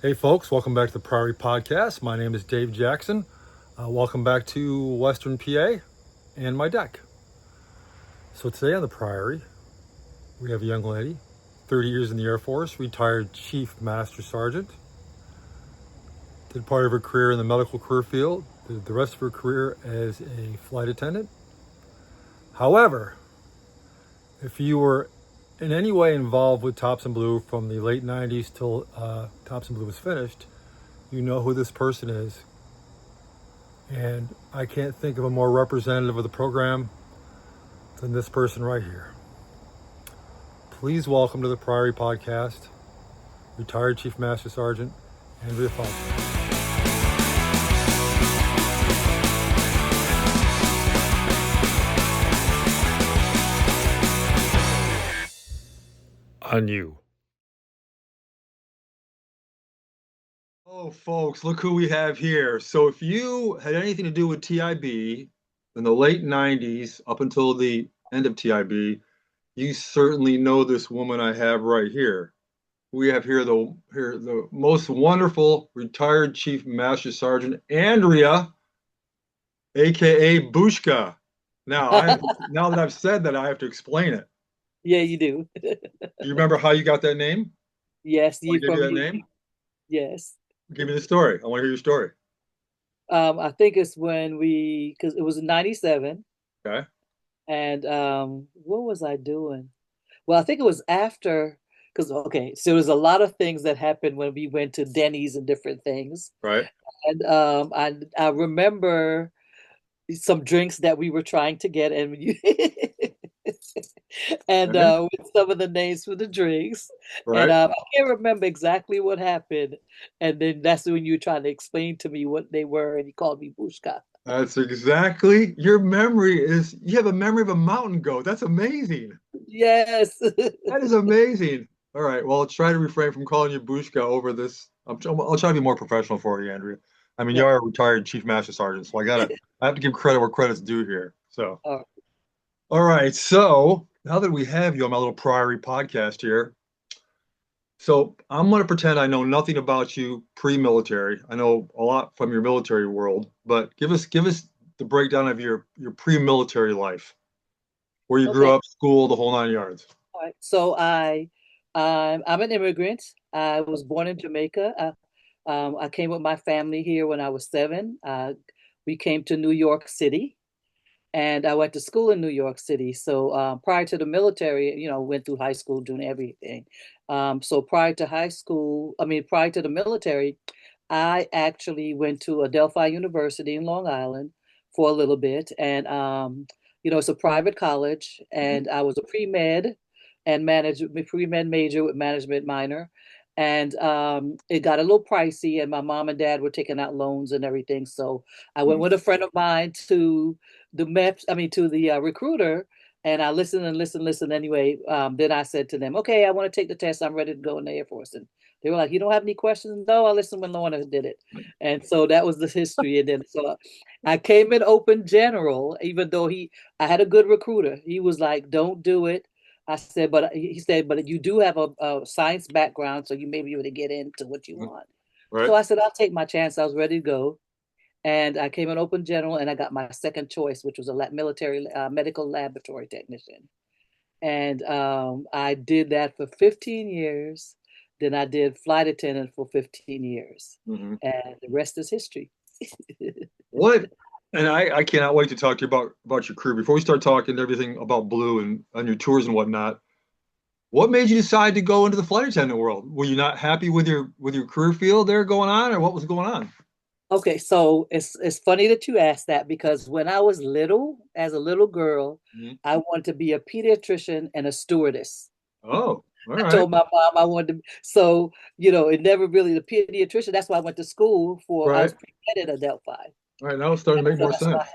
Hey folks, welcome back to the Priory Podcast. My name is Dave Jackson. Welcome back to Western PA and my deck. So today on the Priory, we have a young lady, 30 years in the Air Force, retired Chief Master Sergeant. Did part of her career in the medical career field, did the rest of her career as a flight attendant. However, if you were in any way involved with Thompson Blue from the late 90s till Thompson Blue was finished, you know who this person is. And I can't think of a more representative of the program than this person right here. Please welcome to the Priory Podcast, retired Chief Master Sergeant Andrea Falcher. On you. Oh, folks, look who we have here. So if you had anything to do with TIB in the late 90s up until the end of TIB, you certainly know this woman I have right here. We have here the most wonderful retired Chief Master Sergeant Andrea, aka Bushka. Now that I've said that, I have to explain it. Yeah, you do. Do you remember how you got that name? Yes, Why I you gave you from that you. name? Yes. Give me the story. I want to hear your story. I think it's when because it was in 97. Okay. And what was I doing? Well, I think it was after, because, okay, so there was a lot of things that happened when we went to Denny's and different things. Right. And I remember some drinks that we were trying to get, and and Okay. with some of the names for the drinks. And Right. I can't remember exactly what happened. And then that's when you were trying to explain to me what they were, and you called me Bushka. That's exactly your memory is you have a memory of a mountain goat. That's amazing. Yes. That is amazing. All right. Well, I'll try to refrain from calling you Bushka over this. I'll try to be more professional for you, Andrea. I mean, you Yeah. are a retired Chief Master Sergeant, so I have to give credit where credit's due here. So, Oh, all right. So now that we have you on my little Priory podcast here, so I'm going to pretend I know nothing about you pre-military. I know a lot from your military world, but give us the breakdown of your pre-military life, where you grew okay. up, school, the whole nine yards. All right. So I'm an immigrant. I was born in Jamaica. I came with my family here when I was 7. We came to New York City. And I went to school in New York City. So prior to the military, went through high school, doing everything. So prior to the military, I actually went to Adelphi University in Long Island for a little bit. And, it's a private college. Mhm. And I was a pre-med and pre-med major with management minor. And it got a little pricey, and my mom and dad were taking out loans and everything. So I went Mhm. with a friend of mine to the recruiter, and I listened and listened anyway. Then I said to them, okay, I want to take the test. I'm ready to go in the Air Force. And they were like, you don't have any questions? No, I listened when Lorna did it. And so that was the history. And then so I came in open general, even though I had a good recruiter. He was like, don't do it. I said, but he said, but you do have a science background, so you may be able to get into what you want. Right. So I said, I'll take my chance. I was ready to go. And I came in open general, and I got my second choice, which was a military medical laboratory technician. And I did that for 15 years. Then I did flight attendant for 15 years. Mhm. And the rest is history. What? And I cannot wait to talk to you about your career. Before we start talking everything about Blue and on your tours and whatnot, what made you decide to go into the flight attendant world? Were you not happy with your career field there going on, or what was going on? Okay, so it's funny that you asked that, because when I was little, as a little girl, Mhm. I wanted to be a pediatrician and a stewardess. Oh, all I right. told my mom I wanted to, so it never really the pediatrician. That's why I went to school I Right. was pre-med at Adelphi. All right. Now it's starting to make So more that's why, sense.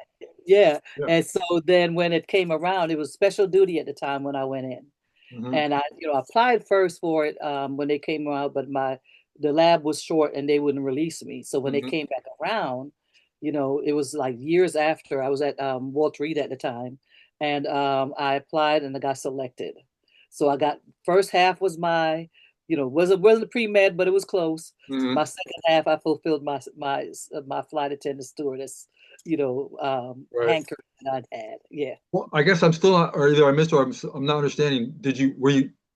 yeah. Yeah. And so then when it came around, it was special duty at the time when I went in. Hmm. And I applied first for it when they came around, but the lab was short and they wouldn't release me. So when they Hmm. came back around, it was like years after. I was at Walter Reed at the time, and I applied and I got selected. So I got first half was my wasn't pre-med, but it was close. Hmm. My second half, I fulfilled my flight attendant stewardess, Right. hanker that I'd had. Yeah. Well, I guess I'm still not, or either I missed or I'm not understanding.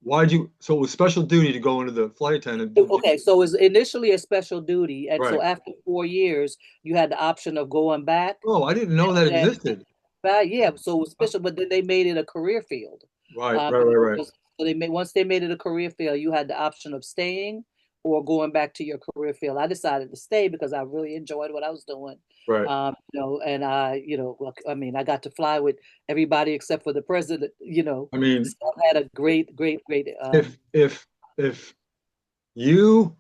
Why did you, so it was special duty to go into the flight attendant? Okay, so it was initially a special duty, and so Right. after 4 years, you had the option of going back. Oh, I didn't know that And, existed. yeah, so it was special, but then they made it a career field. Right, right, right, right, So once they made it a career field, you had the option of staying or going back to your career field. I decided to stay because I really enjoyed what I was doing. right. And I mean, I got to fly with everybody except for the president, I mean, so I had a great, great, great, if you,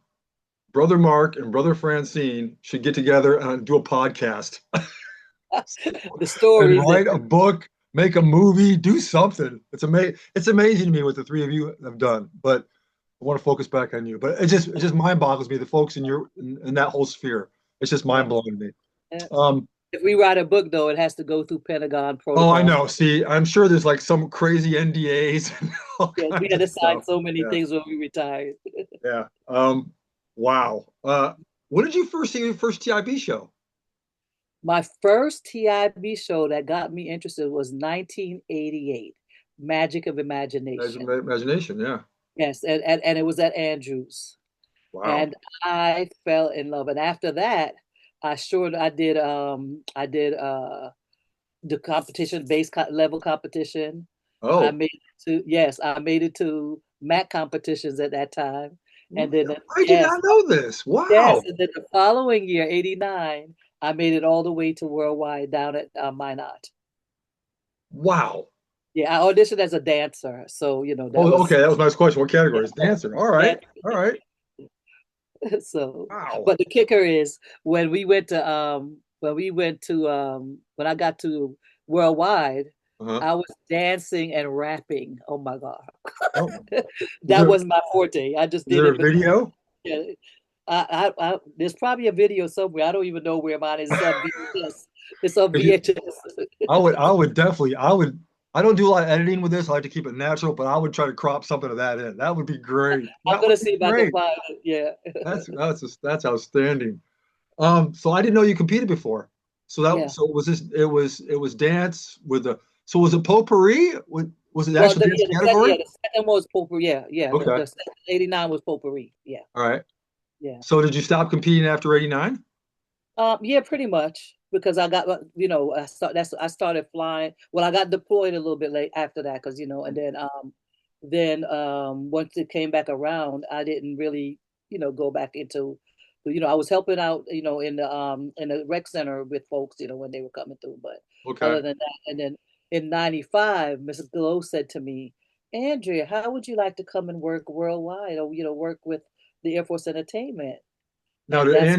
Brother Mark, and Brother Francine should get together and do a podcast the and stories that, write a book, make a movie, do something. It's amazing to me what the three of you have done. But I want to focus back on you. But it just mind boggles me, the folks in that whole sphere. It's just yeah. mind blowing to me. Yeah. Um, If we write a book, though, it has to go through Pentagon oh, I protocol. know. See, I'm sure there's like some crazy NDAs and all Yes, we kinds had of to sign stuff. so many Yeah, things when we retired. yeah. Wow. When did you first see your first TIB show? My first TIB show that got me interested was 1988, Magic of Imagination. Imagination, yeah. Yes, and it was at Andrews. Wow. And I fell in love. And after that, I did the competition, level competition. I Oh, made it to yes, I made it to MAC competitions at that time. And then I did yes, not know this. yes, Wow. and then the following year, 89, I made it all the way to worldwide down at Minot. Wow. Yeah, I auditioned as a dancer, so that Oh, was okay. That was my next question. What category is yeah, dancer? All right. dance. All right. So, Wow. but the kicker is when I got to worldwide, Uh-huh. I was dancing and rapping. Oh my God. Oh, is That there was my forte. I just is did there it a because video? yeah, there's probably a video somewhere. I don't even know where mine is. It's on VHS. It's on 'Cause you- VHS. I would definitely, I don't do a lot of editing with this. I like to keep it natural, but I would try to crop something of that in. That would be great. I'm That would gonna be see if I can great. find it. Yeah. That's outstanding. So I didn't know you competed before. Yeah. So it was dance with the so was it potpourri? Was it the Well, actual dance yeah, category? the second one was potpourri. Yeah, yeah. Okay. The second 89 was potpourri. Yeah, All right. yeah. So did you stop competing after 89? Yeah, pretty much because I got, I started flying. Well, I got deployed a little bit late after that because and then once it came back around, I didn't really go back into, I was helping out in the rec center with folks when they were coming through. But Okay. other than that, and then in '95, Mrs. Glow said to me, Andrea, how would you like to come and work worldwide or work with the Air Force Entertainment? Now, And that's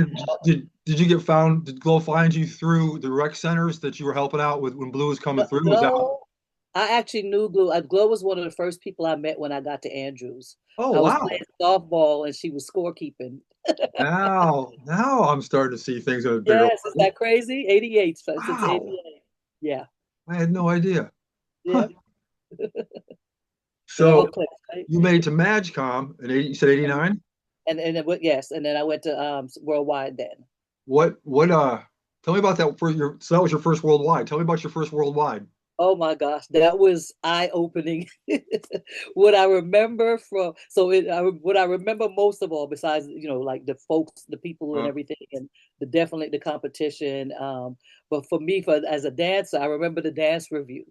did you get found? Did Glow find you through the rec centers that you were helping out with when Blue was coming through? Was that? No, I actually knew Glue. Glue was one of the first people I met when I got to Andrews. Oh, I was wow. playing softball and she was scorekeeping. Now I'm starting to see things in a bigger Yes, is way. that crazy? 88 since Wow. 88. Yeah, I had no idea. yeah. Huh. It all So clicks, right? you made it to MagCom in 80, you said 89? And yes, and then I went to worldwide then. What tell me about that so that was your first worldwide. Tell me about your first worldwide. Oh my gosh, that was eye-opening. What I remember from so what I remember most of all, besides like the folks, the people, and Uh, everything, and definitely the competition. But for me, as a dancer, I remember the dance review,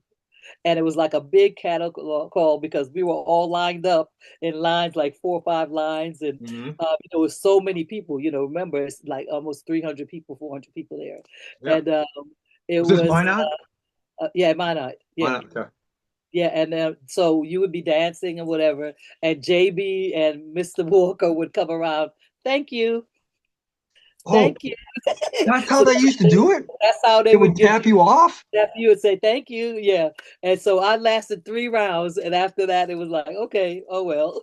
and it was like a big cattle call because we were all lined up in lines, like 4 or 5 lines, and mhm. there was so many people. Remember it's like almost 300 people, 400 people there, Yeah. and it Was this was. Minot? Yeah, why not? Yeah, Minot, okay. yeah, and so you would be dancing and whatever, and JB and Mr. Walker would come around. Thank you, Oh, thank you. that's how So they used to do it? that's how they It would would get tap you off? you. After you would say thank you, yeah. And so I lasted 3 rounds, and after that, it was like, okay, oh well.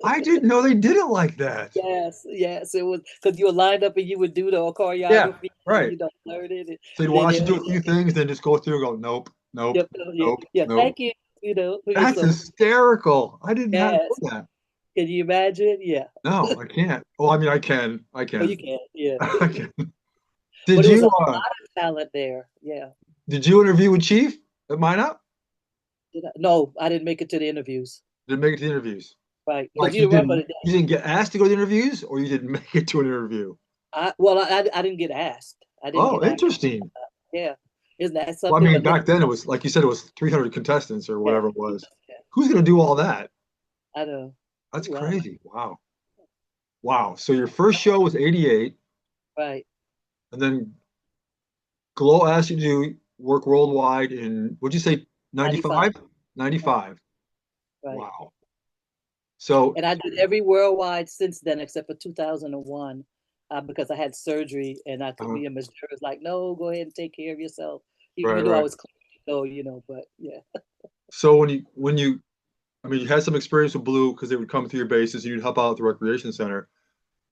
I didn't know they did it like that. Yes, yes, it was because you were lined up and you would do the Yeah, choreography, and right. learn it, So you'd and then watch you do a few things, then just go through and go, nope, nope, yep, yeah, nope, yeah, nope. thank you, That's so hysterical. I did not know yes. that. Can you imagine? Yeah. No, I can't. Oh, I mean, I can. I Oh, you can. can. Yeah. I can. But Did it was a you lot of talent there. Yeah. did you interview with Chief at Minot? No, I didn't make it to the interviews. Didn't make it to the interviews. Right. Because Like you remember that. you didn't get asked to go to the interviews, or you didn't make it to an interview? I didn't get asked. I didn't Oh, get asked. interesting. Yeah. Isn't that Well, I something? mean, But look, back then it was like you said, it was 300 contestants or yeah. whatever it was. Yeah. Who's going to do all that? I know. That's Wow. crazy. Wow. Wow. So your first show was 88, Right. and then Glow asked you to do work worldwide in, what'd you say, 95. 95? Right. 95. Right. Wow. So, And I did every worldwide since then except for 2001 because I had surgery and I could uh, be a Miss was like, no, go ahead and take care of yourself. right, Even though I right. was clean, no, but yeah. So I mean, you had some experience with Blue because they would come through your bases and you'd help out at the recreation center.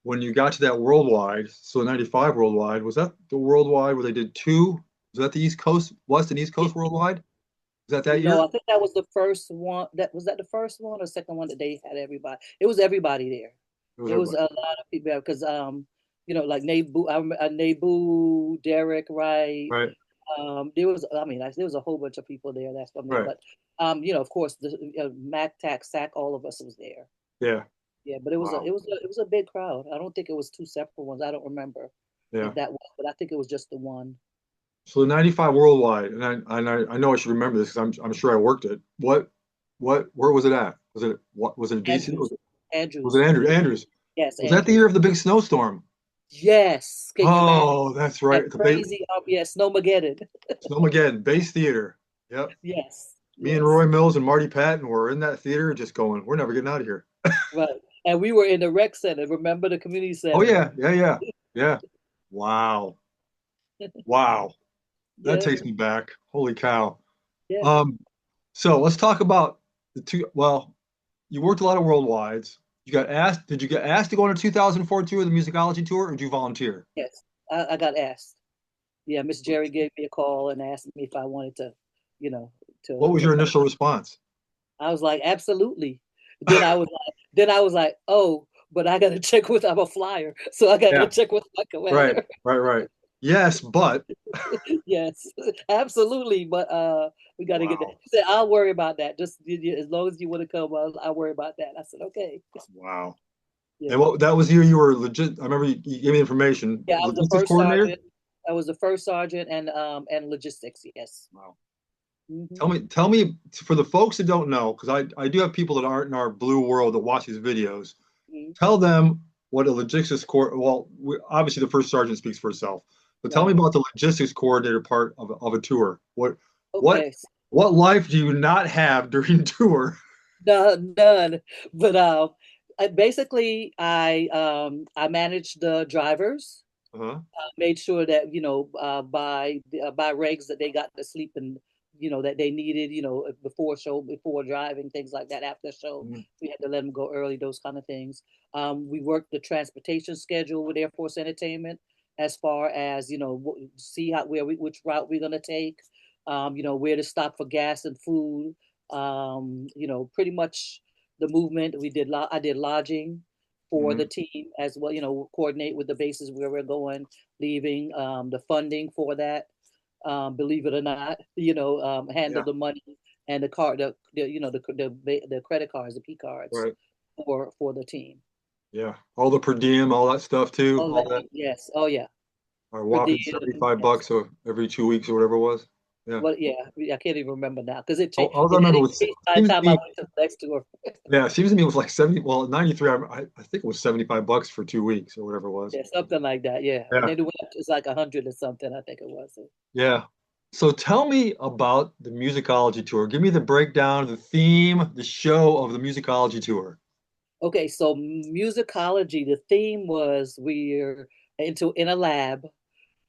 When you got to that worldwide, so 95 worldwide, was that the worldwide where they did two? Was that the East Coast, West and East Coast worldwide? Was that year? No, I think that was the first one. That the first one or second one that they had everybody. It was everybody there. It was It was everybody. a lot of people because like Nebu, Nebu, Derek, right? Right, There was, I mean, there was a whole bunch of people there that's from there, right. but of course, the Mac, Tac, Sac, all of us was there. Yeah. Yeah, but it was a Wow. it was a big crowd. I don't think it was two separate ones. I don't remember Yeah. if that was, but I think it was just the one. So the 95 worldwide, and I know I should remember this because I'm sure I worked it. Where was it at? Was it DC? Andrews, Was it Andrews, Andrews? yes, Was that the year Andrews. of the big snowstorm? Yes, can you imagine Oh, that's that right. The big crazy? Yeah, Snowmageddon. Snowmageddon Base Theater. Yep. Yes, Me and yes, Roy Mills and Marty Patton were in that theater just going, we're never getting out of here. right. And we were in the rec center. Remember the community Oh center? yeah, yeah, yeah, yeah. Wow. Wow. That Yeah, takes me back. Holy cow. yeah. Um, so let's talk about the two. Well, you worked a lot of worldwides. You got asked, did you get asked to go on a 2004 tour, the musicology tour, or did you volunteer? Yes, I got asked. Yeah, Miss Jerry gave me a call and asked me if I wanted to, you know, What was to your come. initial response? I was like, absolutely. Then I was like, oh, but I got to check with. I'm a flyer, so I got to Yeah, check with my right, commander. right, right. Yes, but Yes, absolutely. But we got to get that. wow, She said, I'll worry about that. Just as long as you want to come, I'll worry about that. I said, okay. wow. And Yeah, what that was the year you were legit. I remember you gave me information. yeah. I was the Logistics first coordinator. sergeant. I was the first sergeant and logistics. Yes. Wow. Hmm. Tell me for the folks that don't know, because I do have people that aren't in our blue world that watch these videos. Hmm. Tell them what a logistics core. Well, obviously the first sergeant speaks for itself, but tell me Right. about the logistics coordinator part of a tour. What Okay. what life do you not have during tour? None. But basically, I managed the drivers. Uh-huh. Made sure that by regs that they got the sleep and that they needed before show, before driving, things like that. After show, Mhm. we had to let them go early, those kind of things. We worked the transportation schedule with Air Force Entertainment as far as see which route we're going to take, where to stop for gas and food, pretty much the movement. I did lodging for the Mhm. team as well, coordinate with the bases where we're going, leaving, the funding for that, believe it or not, handle Yeah, the money and the card, the credit cards, the P cards right. for the team. Yeah, all the per diem, all that stuff too, Oh, all that. yes. Oh, yeah. Our Per whopping diem, 75 yes. bucks or every 2 weeks or whatever it was. Yeah. What? Yeah, I can't even remember now because it changed. All I It had remember was increased by the seems to time I me, went to the next tour. yeah, it seems to me it was like 70. Well, 93. I think it was 75 bucks for 2 weeks or whatever it was. Yeah, something like that. Yeah, and Yeah, then it went up to it's like 100 or something. I think it was. yeah. So tell me about the musicology tour. Give me the breakdown, the theme, the show of the musicology tour. Okay, so musicology, the theme was we're in a lab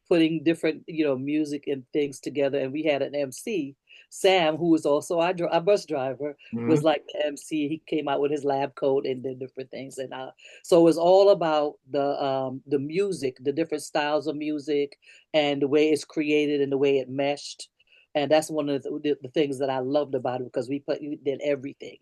putting different, music and things together. And we had an MC, Sam, who was also our bus driver, was Hmm. like the MC. He came out with his lab coat and did different things. And so it was all about the music, the different styles of music, and the way it's created and the way it meshed. And that's one of the things that I loved about it because we did everything.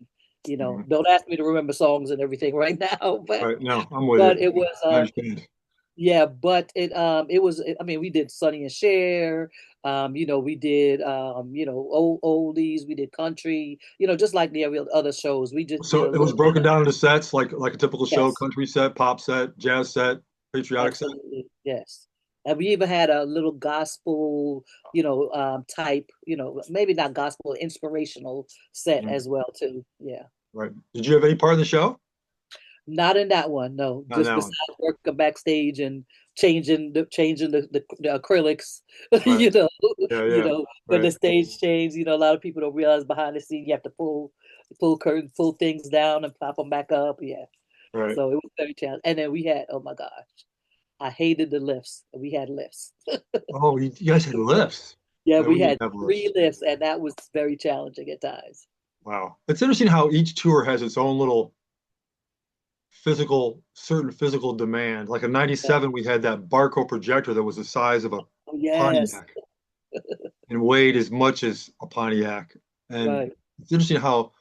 Mhm. Don't ask me to remember songs and everything right now, but Right. No, I'm with but you. it was I understand. yeah, but it was, I mean, we did Sonny and Cher, we did oldies, we did country, just like the other shows. We just did So a it was little bit broken of, down into sets, like a typical show: yes, country set, pop set, jazz set, patriotic set. absolutely, yes. And we even had a little gospel, type, maybe not gospel, inspirational set Mhm. as well too. Yeah. Right. Did you have any part in the show? Not in that one, no. Not in Just that besides one. working backstage and changing the acrylics, Right. Yeah. you Yeah. know, when Right. the stage changed, a lot of people don't realize behind the scene you have to pull curtain, pull things down and pop them back up. Yeah. Right. So it was very challenging. And then we had, oh my gosh, I hated the lifts. We had lifts. Oh, you guys had lifts. Yeah, Yeah, we we didn't had have lifts. three lifts, and that was very challenging at times. Wow. It's interesting how each tour has its own little certain physical demand. Like in Yeah. '97, we had that Barco projector that was the size of a Oh, yes. Pontiac and weighed as much as a Pontiac. And Right. it's interesting how,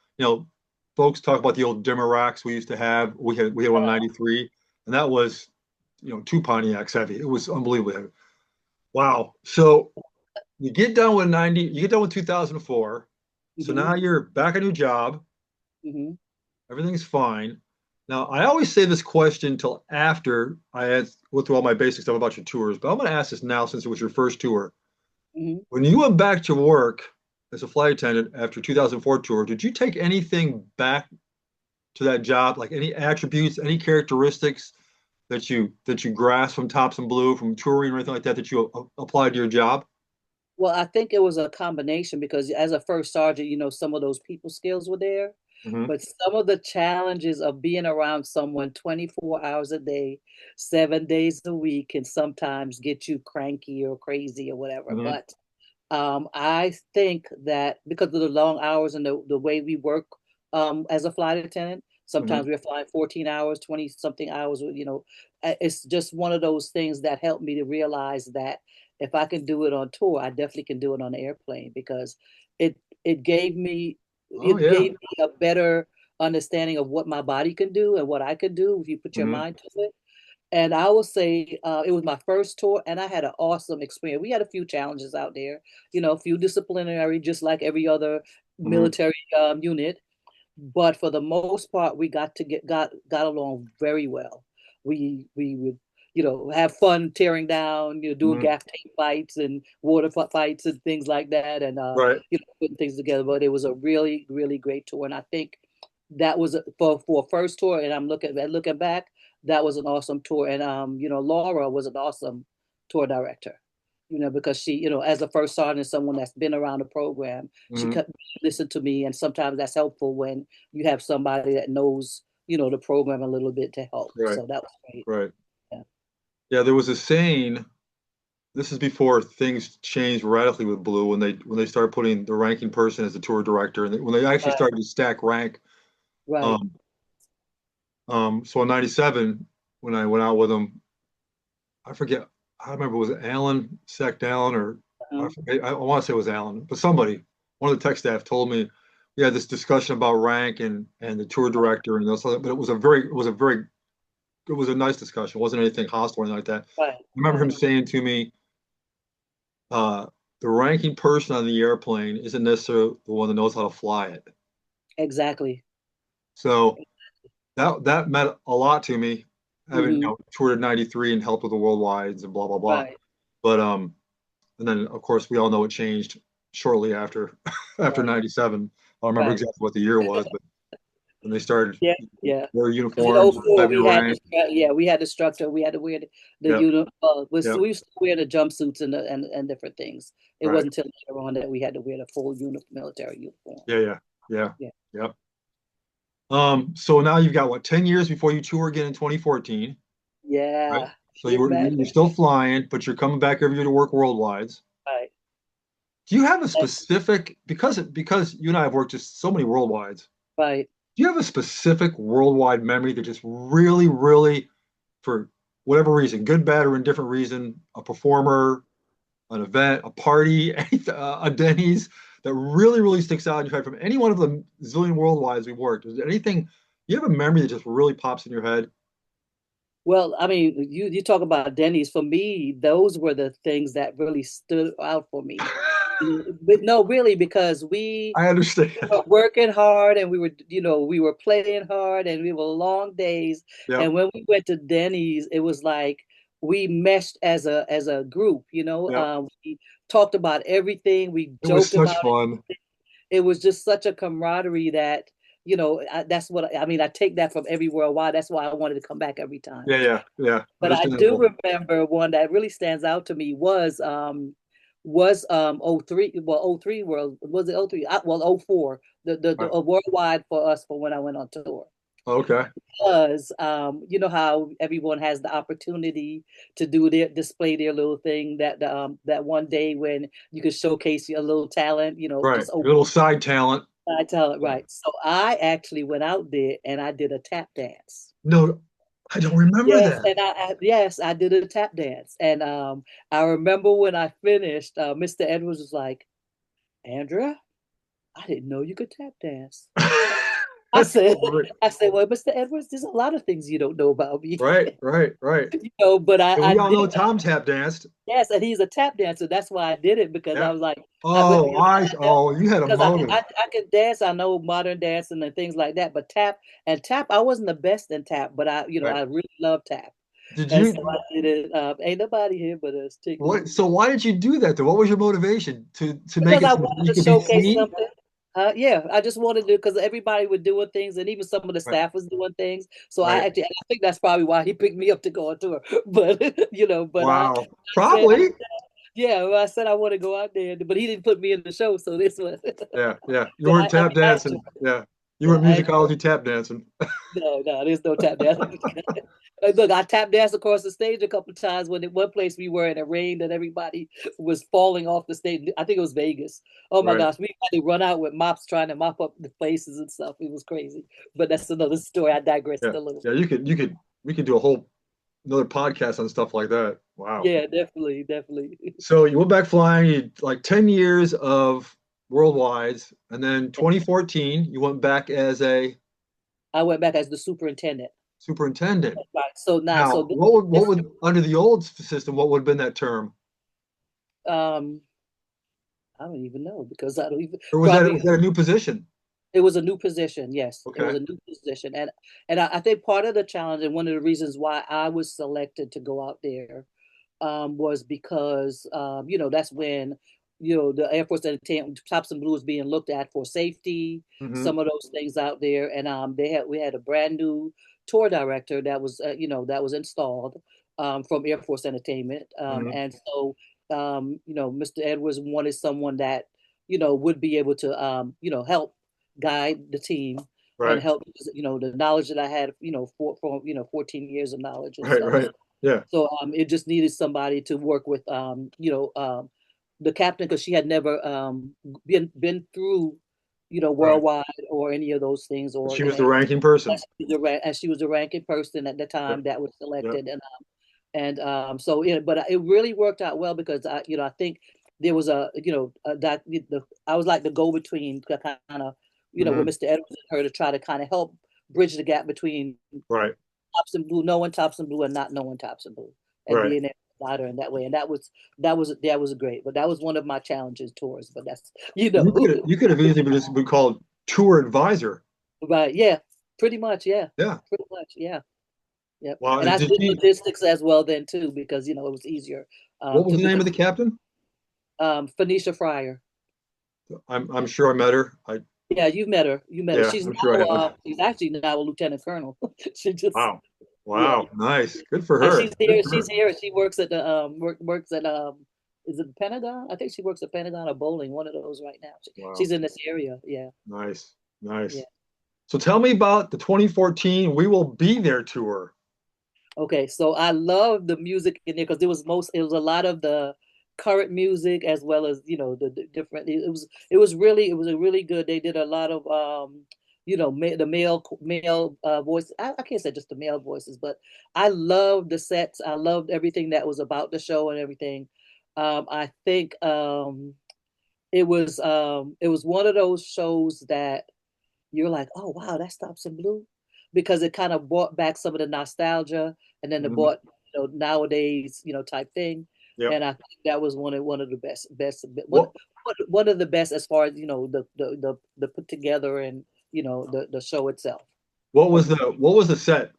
folks talk about the old dimmer racks we used to have. We had one in '93, and that was, two Pontiacs heavy. It was unbelievably heavy. Wow. So you get done with 2004. So Hmm. now you're back at your job. Hmm. Everything's fine. Now, I always say this question till after go through all my basic stuff about your tours, but I'm going to ask this now since it was your first tour. Hmm. When you went back to work as a flight attendant after 2004 tour, did you take anything back to that job, like any attributes, any characteristics that you grasped from Tops and Blue, from touring or anything like that that you applied to your job? Well, I think it was a combination because as a first sergeant, some of those people skills were there, Hmm. but some of the challenges of being around someone 24 hours a day, 7 days a week can sometimes get you cranky or crazy or whatever. Hmm. But I think that because of the long hours and the way we work as a flight attendant, Hmm. sometimes we're flying 14 hours, 20 something hours, it's just one of those things that helped me to realize that if I can do it on tour, I definitely can do it on the airplane because it it gave me Oh it yeah. gave me a better understanding of what my body can do and what I could do if you put your Hmm. mind to it. And I will say it was my first tour, and I had an awesome experience. We had a few challenges out there, a few disciplinary, just like every other Hmm. military unit. But for the most part, we got along very well. We would have fun tearing down, doing Hmm. gaff tape fights and water fights and things like that, and Right. putting things together. But it was a really really great tour, and I think that was for a first tour. And I'm looking back, that was an awesome tour. And Laura was an awesome tour director. Because she, as a first sergeant, someone that's been around the program, she Hmm. could listen to me, and sometimes that's helpful when you have somebody that knows, the program a little bit to help. Right. So that was great. Right. Yeah. Yeah, there was a saying. This is before things changed radically with Blue when they started putting the ranking person as the tour director, and when they actually Right. started to stack rank. Right. Um, so in '97, when I went out with them, I forget. I remember was it Alan sat Allen or I Uh-huh. forget, I want to say it was Alan, but somebody, one of the tech staff told me we had this discussion about rank and the tour director and those, but it was a nice discussion. It wasn't anything hostile or anything like that. Right. I remember him Right. saying to me, uh, the ranking person on the airplane isn't necessarily the one that knows how to fly it. Exactly. So that meant a lot to me, having Hmm. toured in '93 and helped with the worldwides and blah blah blah. Right. But and then of course we all know it changed shortly after after Right. '97. I don't remember Right. exactly what the year was, but when they started Yeah. Yeah. wear Because in uniforms, '04 have we your had rank. we had the structure, we had to wear the Yep, uniform. yep, We used to wear the jumpsuits and different things. It right. wasn't until later on that we had to wear the full military uniform. Yeah, yeah, yeah, Yeah. yep. So now you've got what, 10 years before you tour again in 2014, right? Yeah. So Can you you're imagine? still flying, but you're coming back every year to work worldwides. Right. Do you have a specific, because you and I have worked just so many worldwides, Right. do you have a specific worldwide memory that just really, really, for whatever reason, good, bad, or indifferent reason, a performer, an event, a party, a Denny's that really, really sticks out in your head from any one of the zillion worldwides we worked? Is there anything you have a memory that just really pops in your head? Well, I mean, you talk about Denny's. For me, those were the things that really stood out for me. But no, really, because we I understand. were working hard and we were playing hard and we were long days. Yep, And when we went to Denny's, it was like we meshed as a group, yep. We talked about everything, we It was joked such about it. fun. It was just such a camaraderie that, that's what I mean. I take that from everywhere. Why? That's why I wanted to come back every time. Yeah, yeah, yeah. But I do Understandable. remember one that really stands out to me was oh 03. Well, oh 03 world was it oh 03? Well, oh 04, the Right. worldwide for us for when I went on tour. Okay. Because you know how everyone has the opportunity to display their little thing that one day when you could showcase your little talent, Right. just Your little side talent. I tell it right. So I actually went out there and I did a tap dance. No, I don't remember Yes, that. and yes, I did a tap dance. And I remember when I finished, Mr. Edwards was like, Andrea, I didn't know you could tap dance. I That's said, great. well, Mr. Edwards, there's a lot of things you don't know about me. Right, right, right. But And I we all did. know Tom tap danced. Yes, and he's a tap dancer. That's why I did it because I Yeah. was like, Oh, you had a because motive. I could dance. I know modern dancing and things like that, but tap, I wasn't the best in tap, but Right. I really love tap. Did And so you I did it. Ain't nobody here but us. what so why did you do that though? What was your motivation? To make Because it I so wanted you to could be showcase seen? something. Yeah, I just wanted to because everybody was doing things, and even some of the Right, staff was doing things. So right. I think that's probably why he picked me up to go on tour. But Wow. I Probably. yeah, well, I said I want to go out there, but he didn't put me in the show. So this was, Yeah, yeah. You so weren't I tap mean, I enjoyed dancing. it. Yeah. You Yeah, were musicology tap dancing. no, there's no tap dance. Look, I tap danced across the stage a couple of times when in one place we were and it rained and everybody was falling off the stage. I think it was Vegas. Oh my Right. gosh, we had to run out with mops trying to mop up the places and stuff. It was crazy. But that's another story. I digressed Yeah. a little. Yeah, you could we could do a whole another podcast on stuff like that. Wow. Yeah, definitely, definitely. So you went back flying, you like 10 years of worldwides, and then 2014, you went back as a I went back as the superintendent. superintendent. Right. So now, Now, so what this would under the old system, what would have been that term? um I don't even know because I don't even Or probably was that a new position? it was a new position. Yes, it was Okay. a new position, and I think part of the challenge and one of the reasons why I was selected to go out there was because that's when the Air Force Entertainment Tops and Blue was being looked at for safety, Hmm. some of those things out there, and we had a brand new tour director that was that was installed from Air Force Entertainment, Hmm. and so Mr. Edwards wanted someone that would be able to help guide the team and Right. help the knowledge that I had for 14 years of knowledge and Right. stuff. Right. Yeah. So it just needed somebody to work with, the captain because she had never been through, Right. worldwide or any of those things or She was the ranking person. and she was the ranking person at the Yep. time that was Yep. selected so but it really worked out well because I think there was I was like the go between kind of with Hmm. Mr. Edwards and her to try to kind of help bridge the gap between Right. tops and blue, knowing tops and blue and not knowing tops and blue, and Right. being able to guide her in that way. And that was great. But that was one of my challenges tours. But that's You could have easily been called tour advisor. right. Yeah, pretty much. Yeah, Yeah. pretty much. Yeah, yep. Wow. And And I did did she, logistics as well then too because it was easier what was to the name because of the captain? Phoenicia Fryer. I'm sure I met her. Yeah, you met her. You met her. Yeah, I'm sure I have. She's actually now a lieutenant colonel. She just Wow. yeah. Wow. Nice. Good for And her. Good for She's her. here. She works at the works at is it the Pentagon? I think she works at Pentagon or Bowling, one of those right now. Wow. She's in this area. Yeah, Nice. yeah. Nice. So tell me about the 2014 We Will Be There tour. Okay, so I love the music in there because it was a lot of the current music as well as the different. It was a really good. They did a lot of the male voice. I can't say just the male voices, but I loved the sets. I loved everything that was about the show and everything. I think it was one of those shows that you're like, oh wow, that's Thompson Blue, because it kind of brought back some of the nostalgia, and then it Mhm. brought nowadays type thing, Yep. and I think that was one of the best What one of the best as far as the put together and the show itself. was Okay. the set?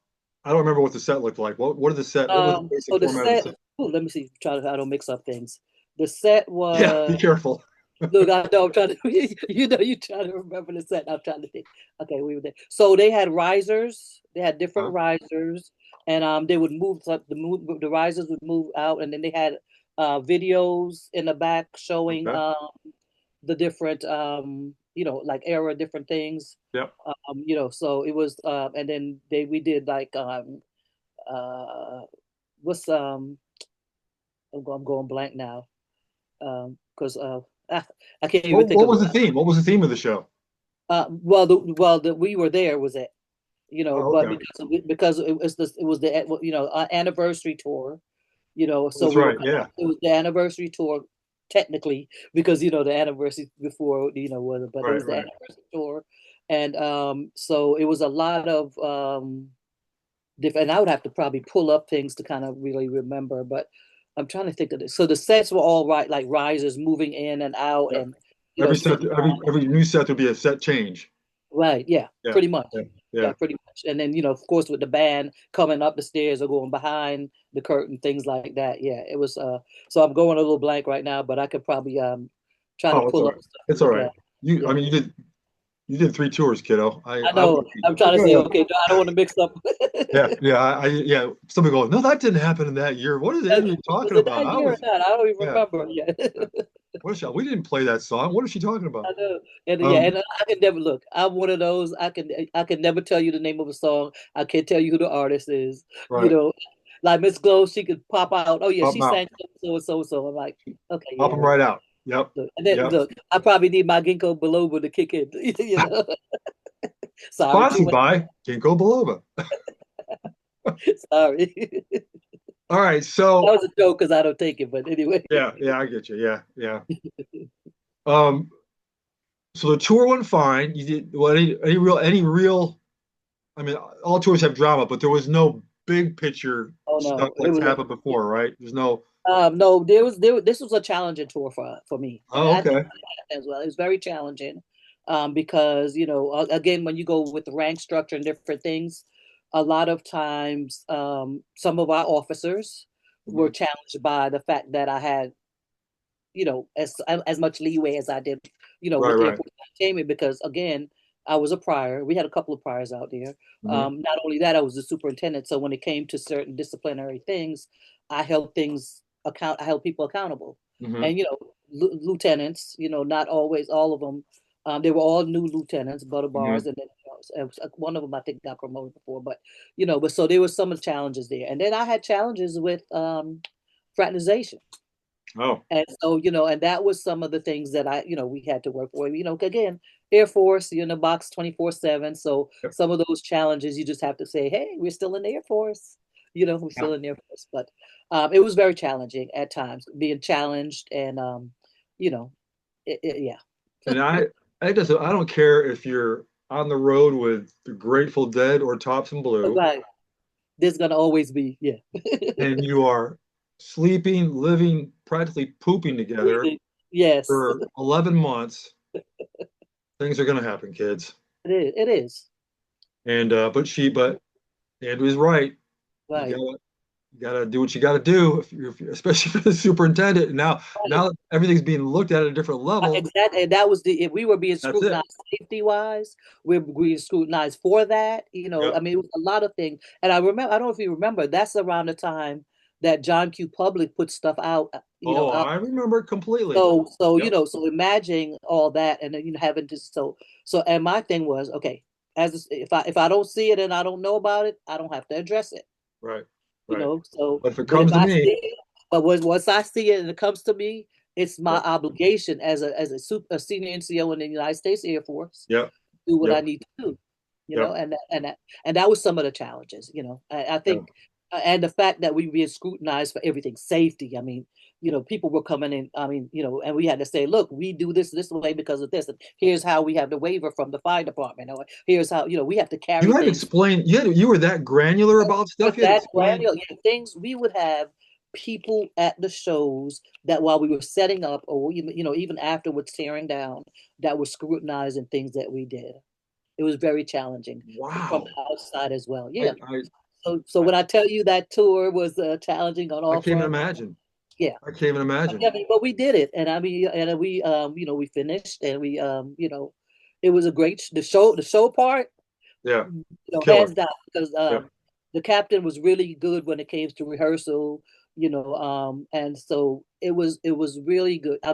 I don't remember what the set looked like. What did the set? What was the basic So the format of the set. set? Oh, let me see. Try to I don't mix up things. The set Yeah, was. be careful. Look, I know I'm trying to, you trying to remember the set. I'm trying to think. Okay, we were there. So they had risers. They had different Huh? risers, and they would move up. The risers would move out, and then they had videos in the back showing Okay. the different like era different things. Yep. So it was and then we did like what's I'm going blank now because I can't even think What of was it. the theme? What was the theme of the show? Well, we were there was it, Oh, but okay. because it was the anniversary tour, so That's we were right. Yeah. it was the anniversary tour technically because the anniversary before was, but it Right. was the Right. anniversary tour, and so it was a lot of different. And I would have to probably pull up things to kind of really remember, but I'm trying to think of this. So the sets were all right, like risers moving in and out, Yeah. and sitting down. Every new set would be a set change. Right. Yeah. Yeah. Pretty much. Yeah. Yeah. Yeah. Pretty much. And then, of course, with the band coming up the stairs or going behind the curtain, things like that. Yeah. It was. So I'm going a little blank right now, but I could probably try to Oh, it's all pull up right. stuff to It's all look right. at. I Yeah. mean, you did three tours, kiddo. I I know. would be. I'm trying to No, say, no. okay, I don't want to mix up. Yeah, yeah, yeah. Somebody goes, no, that didn't happen in that year. What is Andrea Was talking it about? that year or not? I don't even Yeah, remember. Yeah. yeah. We didn't play that song. What is she talking about? I know. And yeah, Um, and I can never look. I'm one of those. I can never tell you the name of a song. I can't tell you who the artist is. You right. know, like Miss Glow, she could pop out. Oh yeah, Pop she 'em out. sang so and so so. I'm like, okay, Pop yeah. them right out. Yep. Look. And then Yep. look, I probably need my ginkgo biloba to kick in. Sorry, too Sponsored much. by Ginkgo Biloba. Sorry. All right. That So was a joke because I don't take it. But anyway. yeah, yeah, I get you. Yeah, yeah. Um, so the tour went fine. You did well, any real I mean, all tours have drama, but there was no big picture Oh stuff no, it that's was. happened before, right? There's no. No, this was a challenging tour for me, and Oh, I think okay. as well. It was very challenging, because again, when you go with the rank structure and different things, a lot of times some of our officers were Mhm. challenged by the fact that I had as much leeway as I did, Right, with right. airport entertainment, because again, I was a prior. We had a couple of priors out there. Hmm. Not only that, I was the superintendent. So when it came to certain disciplinary things, I held people accountable. Hmm. And lieutenants, not always all of them. They were all new lieutenants, butter bars, Hmm. and then one of them I think got promoted before. But so there was some of the challenges there, and then I had challenges with fraternization. Oh, And so, and that was some of the things that we had to work for. Again, Air Force, you're in the box 24/7. So yep. some of those challenges, you just have to say, hey, we're still in the Air Force. We're Yeah. still in the Air Force. But it was very challenging at times, being challenged and, you know, yeah. And I don't care if you're on the road with the Grateful Dead or Thompson Blue, Right. There's going to always be, yeah. and you are sleeping, living, practically pooping together Yes, for 11 months. Things are going to happen, kids. it is. It is. And but Andrew's right. You Right. gotta you gotta do what you gotta do especially for the superintendent. And Right. now that everything's being looked at a different level. Exactly. And that was if we were being That's it. scrutinized safety wise, we were being scrutinized for that. Yep. I mean, it was a lot of things. And I remember, I don't know if you remember, that's around the time that John Q. Public put stuff out, Oh, out. I remember it completely. So, Yep. so imagine all that, and then having to and my thing was, okay, if I don't see it and I don't know about it, I don't have to address it. Right. Right. So, But if it but if comes to I me, see it, but once I see it and it comes to me, it's my yep. obligation a senior NCO in the United States Air Force Yep. to do what I Yep. need to do, Yep. and that was some of the challenges. I Yep. think And the fact that we being scrutinized for everything, safety. I mean, people were coming in. I mean, and we had to say, look, we do this way because of this, and here's how we have the waiver from the fire department, or here's how we have to You carry had to things. explain. You were that granular about stuff. But You had to that explain. granular, things we would have people at the shows that while we were setting up, or even afterwards tearing down, that were scrutinizing things that we did. It was very challenging from Wow. the outside as well. I Yeah. I So I, when I tell you that tour was challenging on I all can't even fronts, imagine. yeah. I can't even imagine. Yeah, but we did it, and I mean, and we finished, and it was a great the show part, Yeah. Killer. hands down, because Yeah. the captain was really good when it came to rehearsal, and so it was really good. I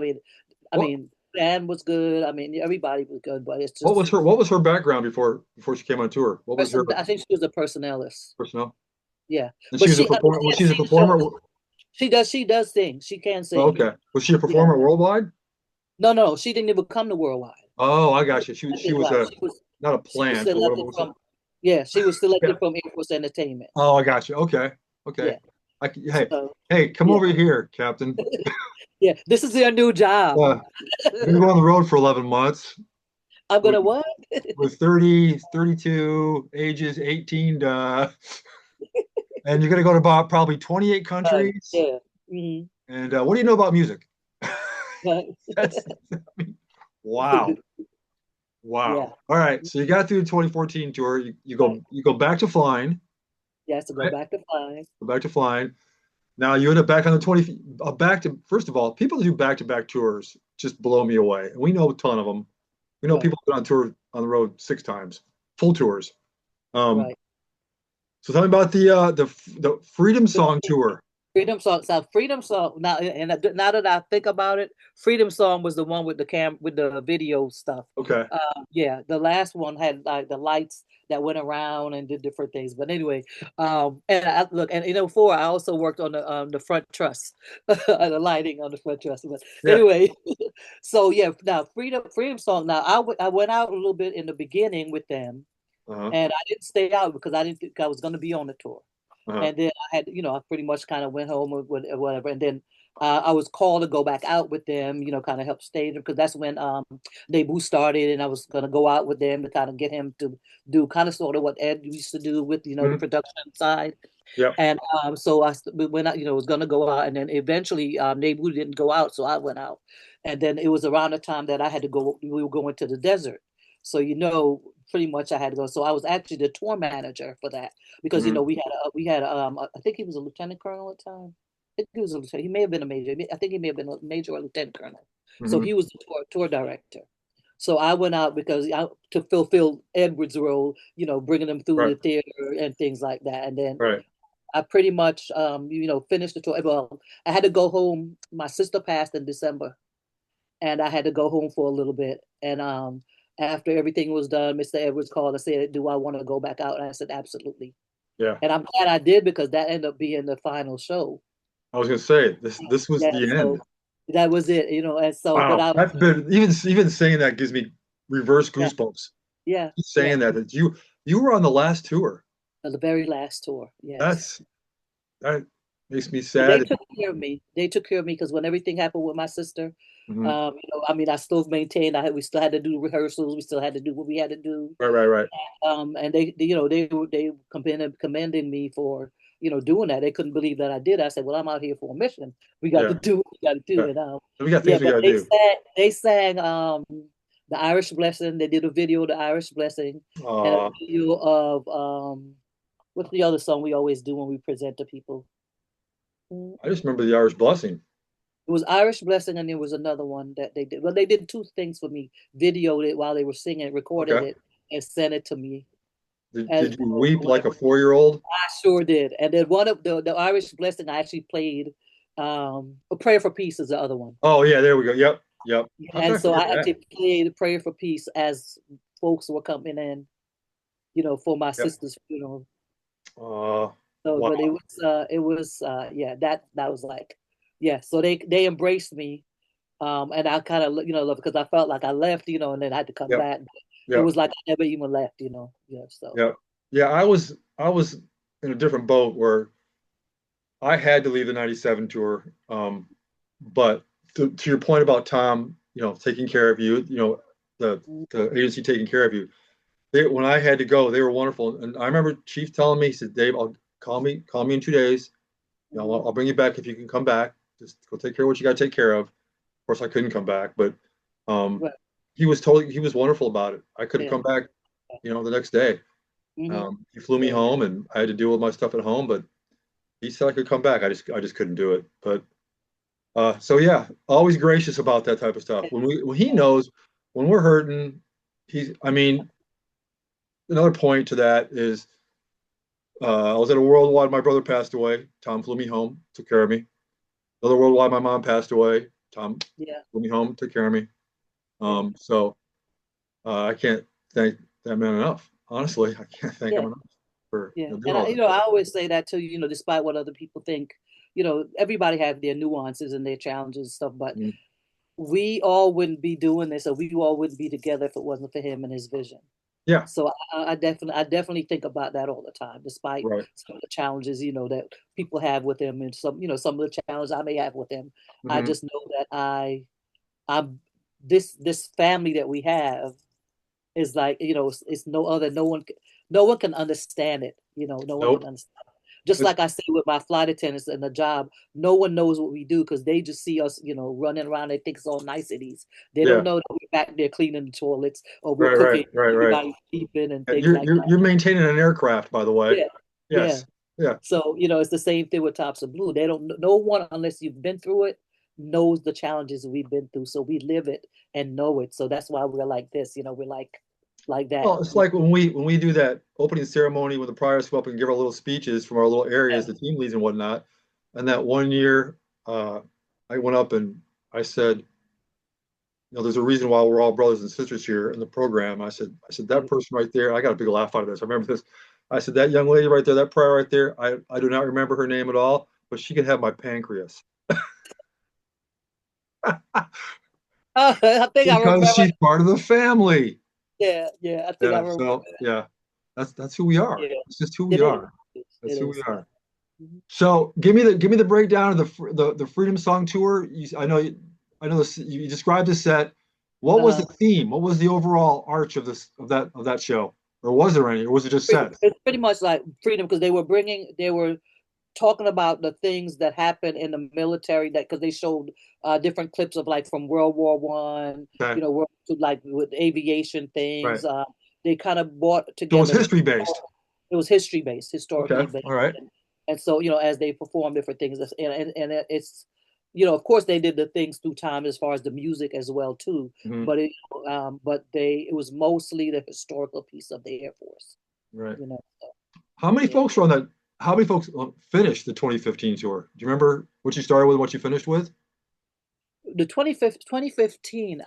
What mean, band was good. I mean, everybody was good, but it's what just was her background before she came on tour? What was her I think she was a personnelist. personnel? Yeah, And but she was a she, I mean, performer. Was she had she a seen the show. performer? She does sing. She can Oh, sing. okay. Was she a Yeah. performer worldwide? No, no, she didn't even come to Worldwide. Oh, I She was got you. She was right. a not a She was plant, but what selected was it? from yeah, she was Yeah. selected from Air Force Entertainment. Oh, I got you. Okay. Okay. Yeah. Hey, So hey, come yeah. over here, Captain. Yeah. This is their new job. Uh, you're gonna go on the road for 11 months I'm with gonna what? 32, ages 18 to, and you're gonna go to about probably 28 Right. countries. Yeah. Hmm. And what do you know about music? Right. That's wow. Yeah. Wow. All right. So you got through the 2014 tour. You Right. go back to flying, Yes, to go right? back to flying. Go back to flying. Now you end up back on the 20 back to first of all, people that do back-to-back tours just blow me away. And we know a ton of them. We know Right. people who've been on tour on the road 6 times, full tours. Um, Right. so tell me about the Freedom Song tour. Freedom Song. So Freedom Song. Now that I think about it, Freedom Song was the one with the video stuff. Okay. Yeah, the last one had like the lights that went around and did different things. But anyway, and I look, and before I also worked on the front truss, the lighting on the front truss. But Yeah. anyway, so yeah, now Freedom Song. Now I went out a little bit in the beginning with them, Uh-huh. and I didn't stay out because I didn't think I was going to be on the tour. Uh-huh. And then I had, I pretty much kind of went home or whatever. And then I was called to go back out with them, kind of help stage them because that's when debut started, and I was going to go out with them to kind of get him to do kind of sort of what Ed used to do with the Mhm. production side. Yep. And so when I was going to go out, and then eventually debut didn't go out, so I went out. And then it was around the time that I had to go. We were going to the desert, so pretty much I had to go. So I was actually the tour manager for that because Mhm. we had I think he was a lieutenant colonel at the time. I think he was a lieutenant. He may have been a major. I think he may have been a major or lieutenant colonel. So Mhm. he was the tour director. So I went out because to fulfill Edward's role, bringing them through Right. the theater and things like that. And then Right. I pretty much, finished the tour. Well, I had to go home. My sister passed in December, and I had to go home for a little bit. And after everything was done, Mr. Edwards called and said, "Do I want to go back out?" And I said, "Absolutely." Yeah. And I'm glad I did because that ended up being the final show. I was gonna say this was Yeah, the end. so that was it, and so, but Wow. I, That's been even saying that gives me reverse yeah, goosebumps. yeah, Just yeah, saying that you were on the last tour. the very last tour, yes. That's that makes me But they sad. took care of me. They took care of me because when everything happened with my sister, Mhm. I mean, I still maintained. We still had to do rehearsals. We still had to do what we had to do. Right, right, right. And they commending me for doing that. They couldn't believe that I did. I said, "Well, I'm out here for a mission. We got to Yeah, do what we got to do." yeah. And We got yeah, things we but gotta they do. sang they sang the Irish Blessing. They did a video of the Irish Blessing and a Uh, video of what's the other song we always do when we present to people? I just Mm-mm. remember the Irish Blessing. It was Irish Blessing, and there was another one that they did. Well, they did two things for me: videoed it while they were singing, recorded Okay. it, and sent it to me Did as you weep like a whatever. 4-year-old? I sure did. And then one of the Irish Blessing I actually played. A Prayer for Peace is the other one. Oh yeah, there we go. Yep, yep. How could And I so forget I that? actually played Prayer for Peace as folks were coming in, for my Yep. sister's funeral. Uh, So, but wow. yeah, that was like, yeah. So they embraced me, and I kind of, because I felt like I left, and then I had to come Yep, back. It yep, was like I never even left. Yeah. So yep. Yeah, I was in a different boat where I had to leave the '97 tour. But to your point about Tom, taking care of you, the Mhm. the agency taking care of you. When I had to go, they were wonderful. And I remember Chief telling me, he said, "Dave, I'll call me in 2 days. Mhm. I'll bring you back if you can come back. Just go take care of what you got to take care of." Of course, I couldn't come back, but um, Right. he was wonderful about it. I could have Yeah. come back, the next day. Hmm. He flew me Yeah. home, and I had to deal with my stuff at home. But he said I could come back. I just couldn't do it. But so yeah, always gracious about that type of stuff. When he knows when we're hurting, I mean, another point to that is I was at a worldwide. My brother passed away. Tom flew me home, took care of me. Another worldwide. My mom passed away. Tom Yeah. flew me home, took care of me. Yeah. So I can't thank that man enough. Honestly, I can't thank him Yeah. enough for Yeah. doing And all I, that I stuff. always say that too, despite what other people think, everybody have their nuances and their challenges and stuff, but Mm. we all wouldn't be doing this, or we all wouldn't be together if it wasn't for him and his vision. Yeah, So I definitely think about that all the time, despite right. some of the challenges, that people have with him, and some of the challenges I may have with him. I Hmm. just know that I'm this family that we have is like, it's no other. No one can understand it. No one can Nope. understand. Just It's like I say with my flight attendants and the job, no one knows what we do because they just see us, running around. They think it's all niceties. They don't yeah. know that we're back there cleaning the toilets or we're Right, right, cooking, right, right. everybody's sleeping and Yeah, things like that. you're maintaining an aircraft, by the way. Yeah, yeah. Yes. Yeah. So, it's the same thing with Tops of Blue. They don't, no one, unless you've been through it, knows the challenges we've been through. So we live it and know it. So that's why we're like this, we're like that. Well, it's like when we do that opening ceremony when the priors come up and give our little speeches from our little areas, Yeah. the team leads and whatnot. And that one year, uh, I went up and I said, there's a reason why we're all brothers and sisters here in the program. I said that person right there. I got a big laugh out of this. I remember this. I said that young lady right there, that prior right there. I do not remember her name at all, but she can have my pancreas I think I because remember. she's part of the family. Yeah, yeah. I think I Yeah. remember. So yeah, that's who we are. Yeah, It's just who we it is. are. It That's who we is. Yeah. are. Mhm. So give me the breakdown of the Freedom Song Tour. I know this, you described the set. What was the Uh-huh. theme? What was the overall arch of that show? Or was there any? Or was it just sets? It's pretty much like freedom because they were talking about the things that happened in the military that because they showed different clips of like from World War I, Okay, like with aviation right. things. They kind of brought So it was together history based. it was history based, Okay, historically based, all right. and so as they perform different things, and it's of course they did the things through time as far as the music as well too, Mhm, but it was mostly the historical piece of the Air Force, right. so, How many yeah. folks were on that? How many folks finished the 2015 tour? Do you remember what you started with, what you finished with? The 2015,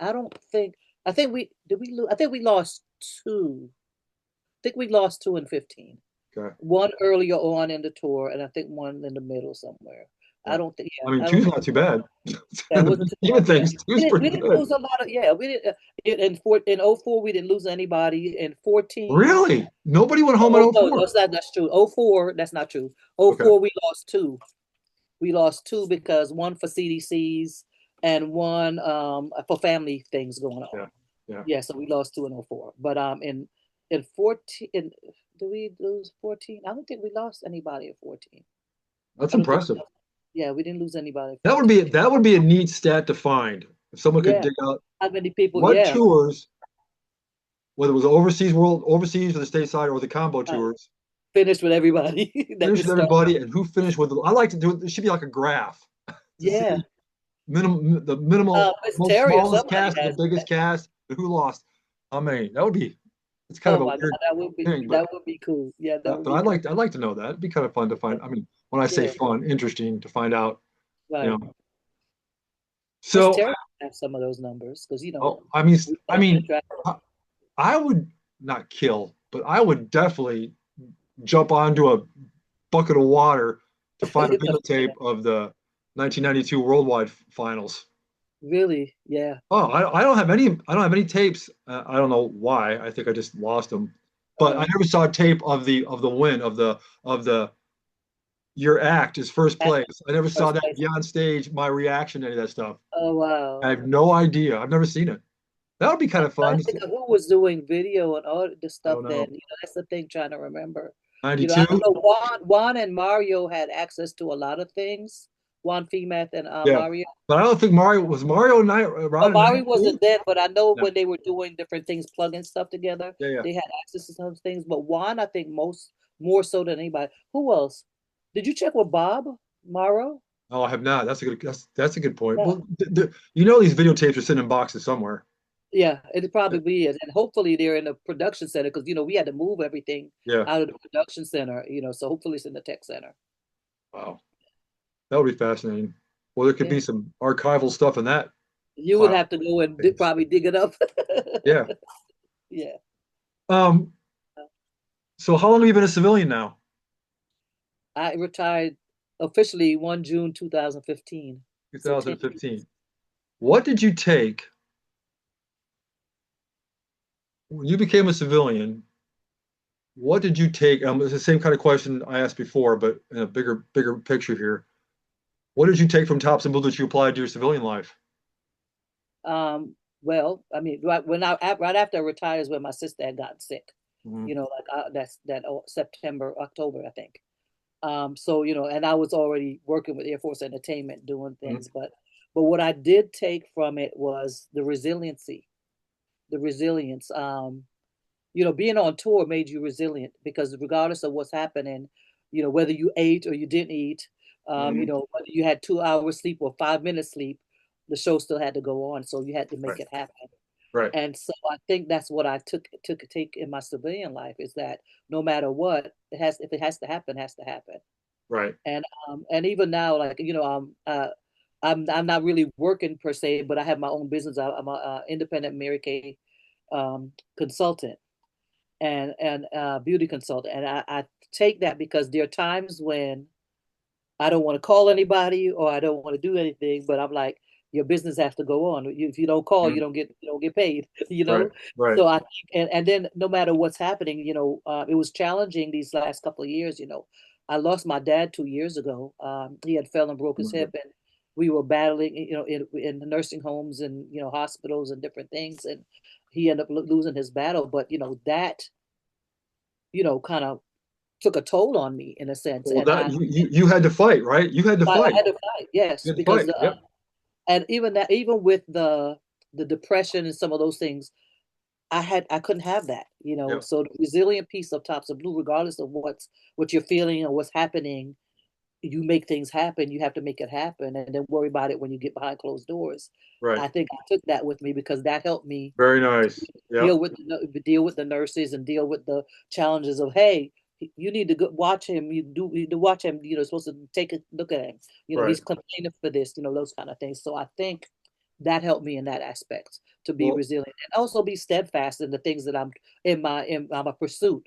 I think we lose, I think we lost two. I think we lost two in 15. Okay, One earlier on in the tour, and I think one in the middle somewhere. I yeah. don't think, I yeah, mean, I don't two's think, not too bad. yeah, it In the wasn't big too scheme bad. of Yeah, things, two's we pretty didn't good. lose a lot of, yeah, we didn't, in 04, we didn't lose anybody. In 14, Really? Nobody went home in oh, no, 04. that's true. 04, that's not true. Oh Okay. four, we lost two. We lost two because one for CDCs and one for family things going Yeah. on. Yeah. Yeah, so we lost two in 04. But in 14, do we lose 14? I don't think we lost anybody at 14. That's I don't think impressive. yeah, we didn't lose anybody at That would be 14. that would be a neat stat to find. If someone could Yeah. dig out How many people? what Yeah. tours, whether it was overseas or the stateside or the combo Right. tours, Finished with everybody that finished just with started. everybody and who finished with. I like to do it. It should be like a graph to Yeah. see the minimal, Miss most Terry or smallest somebody cast to the has biggest that. cast, and who lost. How many? That would be. It's kind of Oh a my God, weird that would be thing, but that would be cool. Yeah, that would but be I'd cool. like to know that. It'd be kind of fun to Yeah. find. I mean, when I say Yeah. fun, interesting to find out. You Right. know. Miss So, Terry have some of those numbers because oh, I mean, we I lost mean, track. I I would not kill, but I would definitely jump onto a bucket of water to find a videotape of the 1992 Worldwide Finals. Really, yeah. Oh, I don't have any tapes. I don't know why. I think I just lost them. But I Uh, never saw a tape of the win of the your act is first At place. I never saw first that place. beyond stage, my reaction to any of that stuff. Oh I wow. have no idea. I've never seen it. That would be kind I'm of trying fun. to think of who was doing video and all the I stuff don't then. know. That's the thing trying to remember. I 92? don't know. Juan and Mario had access to a lot of things. Juan Femeth and Yeah. Mario. But I don't think Mario Oh, around in Mario wasn't 92? then, but I know No. when they were doing different things, plugging stuff together, Yeah, yeah. they had access to some things. But Juan, I think more so than anybody. Who else? Did you check with Bob Morrow? Oh, I have not. That's a good point. Yeah. Well, these videotapes are sitting in boxes somewhere. Yeah, it probably is. And hopefully they're in the production center because, we had to move everything Yeah. out of the production center, so hopefully it's in the tech center. Wow. That would be fascinating. Well, there could Yeah. be some archival stuff in that You would pile have to go of and things. probably dig it up. Yeah. Yeah. Um, so how long have you been a civilian now? I retired officially 1 June 2015. So 10 years. 2015. What did you take when you became a civilian? What did you take? It's the same kind of question I asked before, but in a bigger picture here. What did you take from Top Symbol that you applied to your civilian life? Well, I mean, right after I retired is when my sister had gotten sick. Mhm. That's September, October, I think. So and I was already working with Air Force Entertainment doing Mhm. things, but what I did take from it was the resiliency, the resilience. Being on tour made you resilient because regardless of what's happening, whether you ate or you didn't eat, Mhm. whether you had 2 hours sleep or 5 minutes sleep, the show still had to go on. So you had to make Right. it happen. Right. And so I think that's what I take in my civilian life is that no matter what, if it has to happen, it has to happen. Right. And even now, like I'm not really working per se, but I have my own business. I'm a independent Mary Kay consultant and beauty consultant, and I take that because there are times when I don't want to call anybody or I don't want to do anything, but I'm like, your business has to go on. If you don't call, Mhm. you don't get paid, Right. Right. So I think, and then no matter what's happening, it was challenging these last couple of years. I lost my dad 2 years ago. He had fell and broke his hip, and we were battling, in the nursing homes and hospitals and different things, and he ended up losing his battle. But that kind of took a toll on me in a sense, Well, and that you had to fight, right? You had to I fight. had to fight, yes, You had to because fight. Yep. and even with the depression and some of those things, I couldn't have that, Yep. So the resilient piece of Tops of Blue, regardless of what you're feeling or what's happening, you make things happen. You have to make it happen, and then worry about it when you get behind closed doors. Right. I think I took that with me because that helped me Very to nice. Yep. deal with the nurses and deal with the challenges of, hey, you need to go watch him. You need to watch him. Supposed to take a look at him. Right. He's complaining for this. Those kind of things. So I think that helped me in that aspect to be Well, resilient and also be steadfast in the things that I'm in my pursuit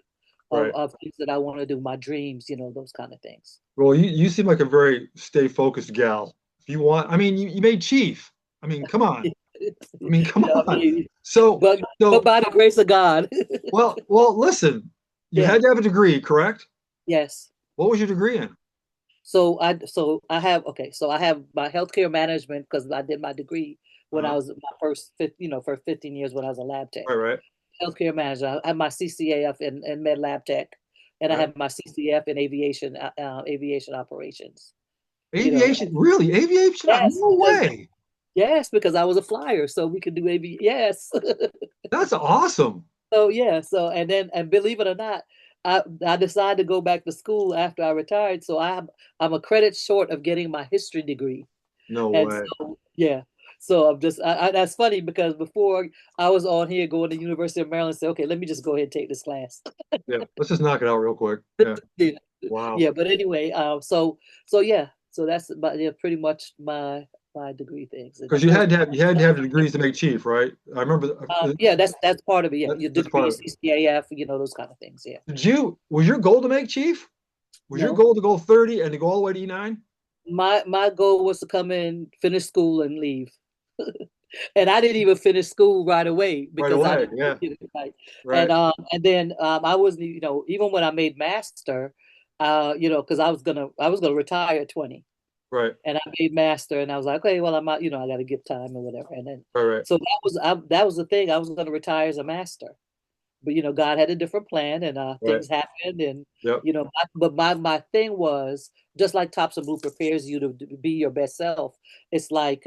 of, right. of things that I want to do, my dreams. Those kind of things. Well, you seem like a very stay focused gal. If you want, I mean, you made chief. I mean, come on. I mean, come I on. mean, So, but by the grace of God. listen, you Yeah. had to have a degree, correct? Yes. What was your degree in? So I have my healthcare management because I did my degree when I Uh-huh. was my for 15 years when I was a lab tech. Right, right, Healthcare manager. I have my CCAF in med lab tech, and I right. have my CCF in aviation operations. You know, Aviation, really? Aviation? yes, No way. because I was a flyer, so we could do yes. That's awesome. So yeah, and believe it or not, I decided to go back to school after I retired. So I'm a credit short of getting my history degree. No And way. so, yeah. So that's funny because before I was on here going to University of Maryland, say, okay, let me just go ahead and take this class. Yeah, let's just knock it out real quick. Yeah. Yeah. Wow. Yeah. But anyway, so yeah, so that's about, yeah, pretty much my degree things. And Because of course, you had to have the degrees to make chief, right? I remember yeah, that's part of it. Yeah. Your that's part degree, of it. CCAF, those kind of things. Yeah. Was your goal to make chief? Was your No, goal to go 30 and to go all the way to E9? my goal was to come in, finish school, and leave. And I didn't even finish school right away Right because I away. didn't Yeah. get it right. Right. And then I wasn't, even when I made master, because I was gonna retire at 20, Right. and I made master, and I was like, okay, well, I'm out, I got to give time or whatever, and then Right. Right. so that was the thing. I was gonna retire as a master, but God had a different plan, and Right. things happened, and Yep. but my thing was just like Tops and Blue prepares you to be your best self. It's like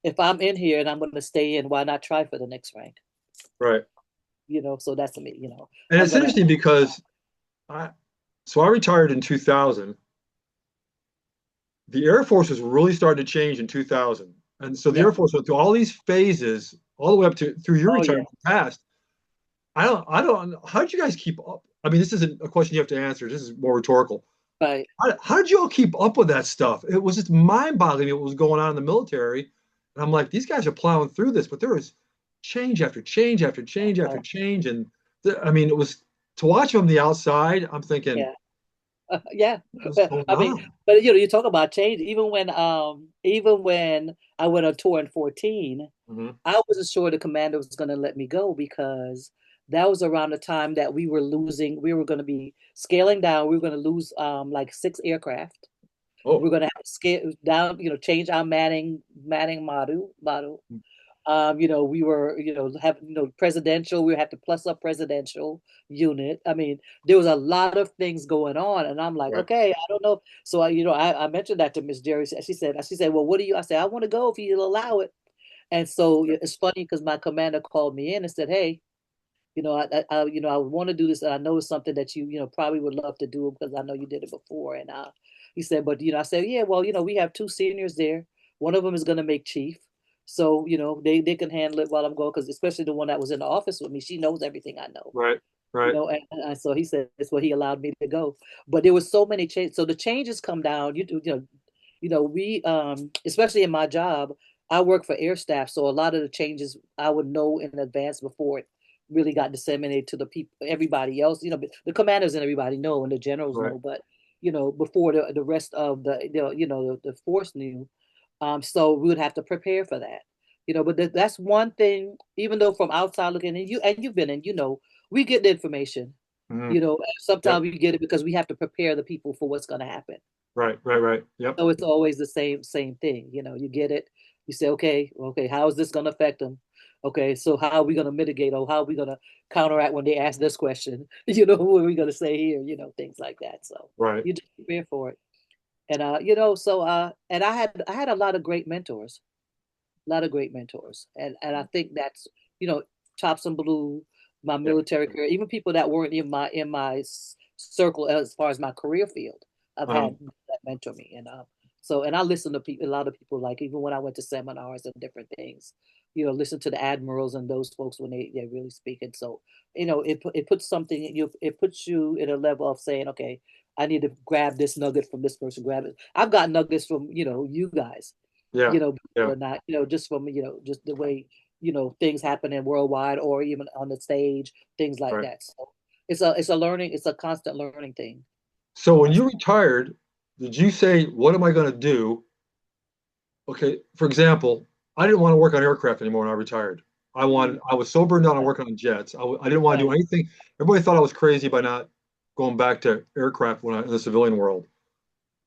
if I'm in here and I'm going to stay in, why not try for the next rank? Right. So that's me. And I'm it's gonna. interesting because I so I retired in 2000. The Air Force was really starting to change in 2000. And so the Yeah. Air Force went through all these phases, all the way up to through your Oh yeah. retirement past. I don't, how did you guys keep up? I mean, this isn't a question you have to answer. This is more rhetorical. Right. How did you all keep up with that stuff? It was just mind-boggling what was going on in the military. And I'm like, these guys are plowing through this, but there was change after change after change after Oh, change. And I mean, it was to watch from the outside, I'm thinking, yeah. Yeah. what's But going I mean, on? but you talk about change. Even when I went on tour in 14, Hmm. I wasn't sure the commander was going to let me go because that was around the time that we were losing. We were going to be scaling down. We were going to lose like 6 aircraft. Oh, We're going to have to scale down. Change our manning model. We were, have, presidential, we had to plus up presidential unit. I mean, there was a lot of things going on. And I'm like, right, okay, I don't know. So I mentioned that to Miss Jerry. She said, well, what do you, I said, I want to go if you'll allow it. And so it's funny because my commander called me in and said, hey, I want to do this. And I know it's something that probably would love to do because I know you did it before. And he said, but, I said, yeah, well, we have 2 seniors there. One of them is going to make chief. So, they can handle it while I'm going, because especially the one that was in the office with me, she knows everything I know. right, right. And so he said that's what he allowed me to go. But there was so many changes. So the changes come down. We especially in my job, I work for air staff, so a lot of the changes I would know in advance before it really got disseminated to the people, everybody else. The commanders and everybody know, and the generals Right. know, but before the rest of the force knew. So we would have to prepare for that. But that's one thing. Even though from outside looking, and you've been in, we get the information. Hmm. And sometimes Yep. we get it because we have to prepare the people for what's going to happen. Right. Right. Right. Yep. So it's always the same thing. You get it. You say, okay, how is this going to affect them? Okay, so how are we going to mitigate, or how are we going to counteract when they ask this question? What are we going to say here? Things like that. So Right. you just prepare for it. And and I had a lot of great mentors, and I think that's Chops and Blue, my Yep. military career, even people that weren't in my circle as far as my career field. I've Um, had that mentor me, and I listen to people, a lot of people, like even when I went to seminars and different things, listen to the admirals and those folks when they really speak. And so it puts something in you, it puts you in a level of saying, okay, I need to grab this nugget from this person, grab it. I've got nuggets from you guys, yeah. Yeah. or not, just from just the way things happen in worldwide or even on the stage, things like Right. that. So it's a constant learning thing. So when you retired, did you say, what am I going to do? Okay. For example, I didn't want to work on aircraft anymore when I retired. I was so burned out on working on jets. I didn't want to do Right, anything. Everybody thought I was crazy by not going back to aircraft when I in the civilian world,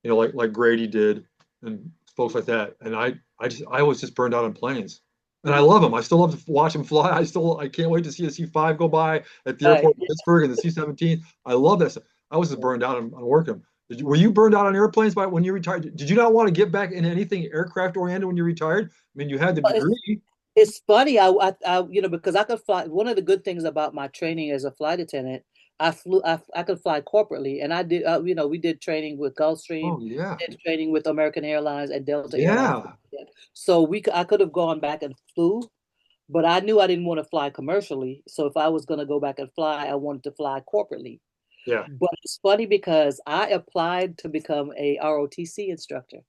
like Grady did and folks like that. And I was just burned out on planes. And I love them. I still love to watch them fly. I can't wait to see a C-5 go by at the right. airport in Pittsburgh and the C-17. I love that stuff. I was just burned out on working. Were you burned out on airplanes by when you retired? Did you not want to get back into anything aircraft oriented when you retired? I mean, you had the Well, degree. it's funny. Because I could fly. One of the good things about my training as a flight attendant, I could fly corporately, and I did. We did training with Gulfstream, Oh yeah, did training with American Airlines and Delta Airlines. yeah, So I could have gone back and flew, but I knew I didn't want to fly commercially. So if I was going to go back and fly, I wanted to fly corporately. yeah. But it's funny because I applied to become a ROTC instructor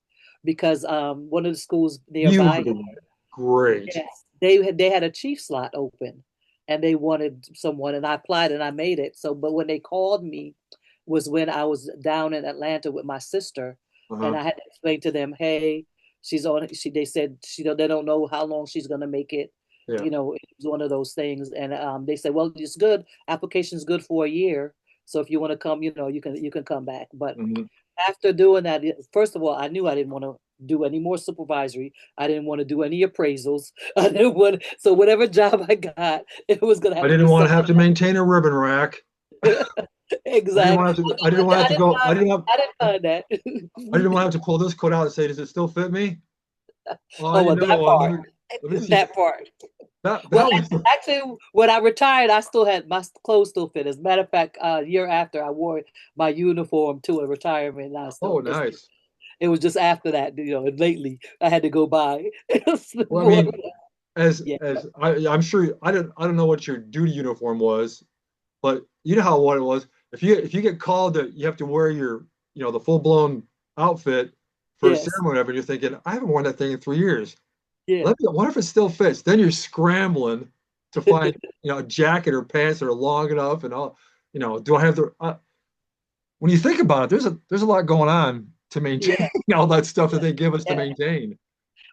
because one of the schools You nearby, would be great. yes, they had a chief slot open, and they wanted someone, and I applied and I made it. So, but when they called me, was when I was down in Atlanta with my sister, and Uh-huh. I had to explain to them, hey, she's on. They said they don't know how long she's gonna make it. Yeah, It was one of those things, and they said, well, it's good. Application's good for a year. So if you want to come, you can come back. But Mhm. after doing that, first of all, I knew I didn't want to do any more supervisory. I didn't want to do any appraisals. I didn't want so whatever job I got, it was gonna I have to be didn't want to something. have to maintain a ribbon rack. I didn't want Exactly. to have to. I didn't want to have to go. I didn't find that. I didn't want to have to pull this coat out and say, "Does it still fit me?" Oh, Oh you well, that know. part. Let me see. That part. Well, That was the. actually, when I retired, I still had my clothes still fit. As a matter of fact, a year after, I wore my uniform to a retirement, and I Oh, still nice. it was just after that, and lately I had to go by. Well, I mean, Yeah, I'm sure I don't know what your duty uniform was, but you know how what it was. If you get called that you have to wear your the full blown outfit for a yes, ceremony, or whatever, you're thinking, I haven't worn that thing in 3 years. yeah, What if it still fits? Then you're scrambling to find a jacket or pants that are long enough and all. Do I have the when you think about it, there's a lot going on to maintain yeah, all that stuff that they give us to yeah. maintain.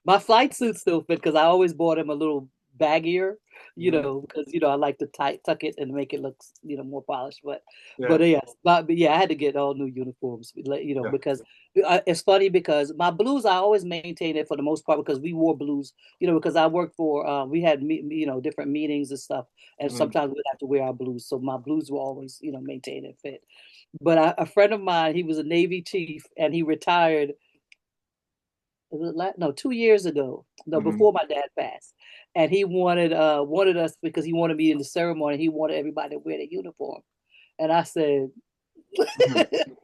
My flight suit still fit because I always bought him a little baggier, Mhm. because I like to tuck it and make it look more polished. But Yeah, but yes, but yeah, I had to get all new uniforms, yeah. because it's funny because my blues I always maintain it for the most part because we wore blues, because I worked for we had different meetings and stuff, and Mhm. sometimes we'd have to wear our blues, so my blues were always maintained and fit. But a friend of mine, he was a Navy chief and he retired no 2 years ago, no, Mhm. before my dad passed, and he wanted us because he wanted me in the ceremony. He wanted everybody to wear their uniform, and I said, Mhm.